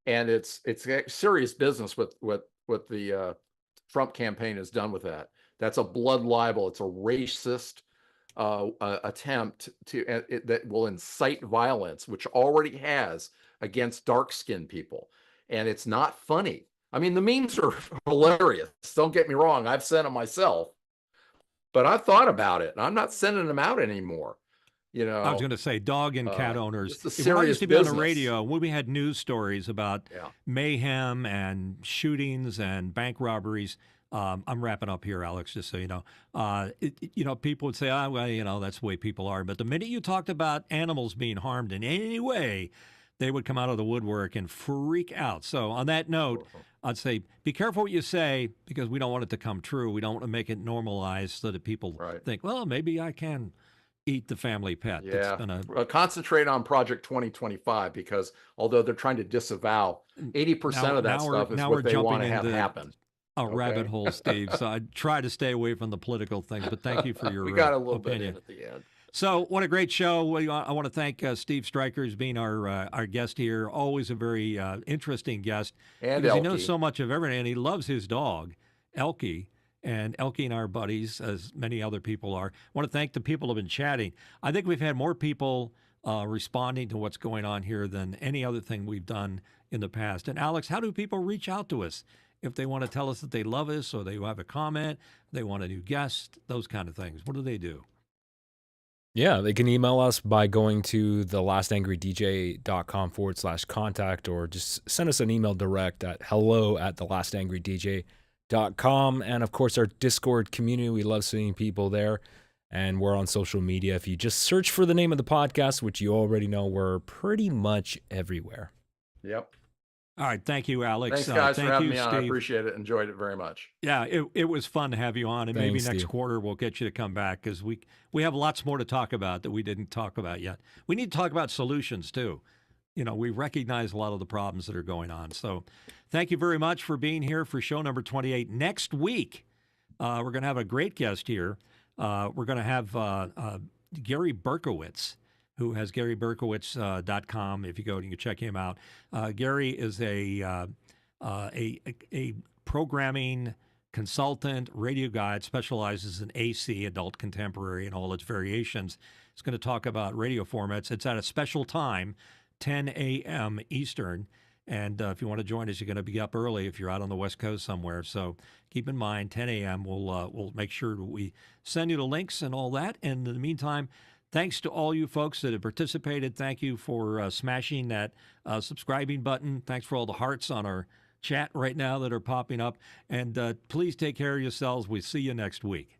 Speaker 3: and it's serious business with what the Trump campaign has done with that. That's a blood libel. It's a racist attempt that will incite violence, which already has, against dark-skinned people, and it's not funny. I mean, the memes are hilarious. Don't get me wrong. I've sent them myself, but I've thought about it and I'm not sending them out anymore. You
Speaker 1: I was
Speaker 3: know,
Speaker 1: going to say dog and cat owners.
Speaker 3: it's a
Speaker 1: When I
Speaker 3: serious
Speaker 1: used to be on the
Speaker 3: business.
Speaker 1: radio, when we had news stories about
Speaker 3: Yeah.
Speaker 1: mayhem and shootings and bank robberies, I'm wrapping up here, Alex, just so you know. People would say, well, that's the way people are. But the minute you talked about animals being harmed in any way, they would come out of the woodwork and freak out. So on that note, I'd say be careful what you say because we don't want it to come true. We don't want to make it normalized so that people think, well, maybe I can eat the family pet.
Speaker 3: Yeah.
Speaker 1: Gonna...
Speaker 3: Concentrate on Project 2025 because although they're trying to disavow 80% of that stuff is what they want to have happen.
Speaker 1: A rabbit hole, Steve. So I try to stay away from the political things, but thank you for your
Speaker 3: we got a little
Speaker 1: opinion.
Speaker 3: bit in at the end.
Speaker 1: So what a great show. I want to thank Steve Streiker as being our guest here. Always a very interesting guest.
Speaker 3: And
Speaker 1: because
Speaker 3: Elkie.
Speaker 1: he knows so much of everything, and he loves his dog, Elkie. And Elkie and our buddies, as many other people are. I want to thank the people who have been chatting. I think we've had more people responding to what's going on here than any other thing we've done in the past. And Alex, how do people reach out to us if they want to tell us that they love us or they have a comment, they want a new guest, those kind of things? What do they do?
Speaker 2: Yeah, they can email us by going to thelastangrydj.com/contact or just send us an email direct at hello@thelastangrydj.com. And of course, our Discord community, we love seeing people there. And we're on social media. If you just search for the name of the podcast, which you already know, we're pretty much everywhere.
Speaker 3: Yep.
Speaker 1: All right. Thank you, Alex.
Speaker 3: Thanks, guys, for having me
Speaker 1: Steve.
Speaker 3: on. I appreciate it. Enjoyed it very much.
Speaker 1: Yeah, it was fun to have you on. And maybe
Speaker 2: Thanks,
Speaker 1: next
Speaker 2: Steve.
Speaker 1: quarter we'll get you to come back because we have lots more to talk about that we didn't talk about yet. We need to talk about solutions, too. We recognize a lot of the problems that are going on. So thank you very much for being here for show number 28. Next week, we're going to have a great guest here. We're going to have Gary Berkowitz, who has GaryBerkowitz.com. If you go, you can check him out. Gary is a programming consultant, radio guide, specializes in AC, adult contemporary, and all its variations. He's going to talk about radio formats. It's at a special time, 10 a.m. Eastern. And if you want to join us, you're going to be up early if you're out on the West Coast somewhere. So keep in mind, 10 a.m. We'll make sure that we send you the links and all that. And in the meantime, thanks to all you folks that have participated. Thank you for smashing that subscribing button. Thanks for all the hearts on our chat right now that are popping up. And please take care of yourselves. We'll see you next week.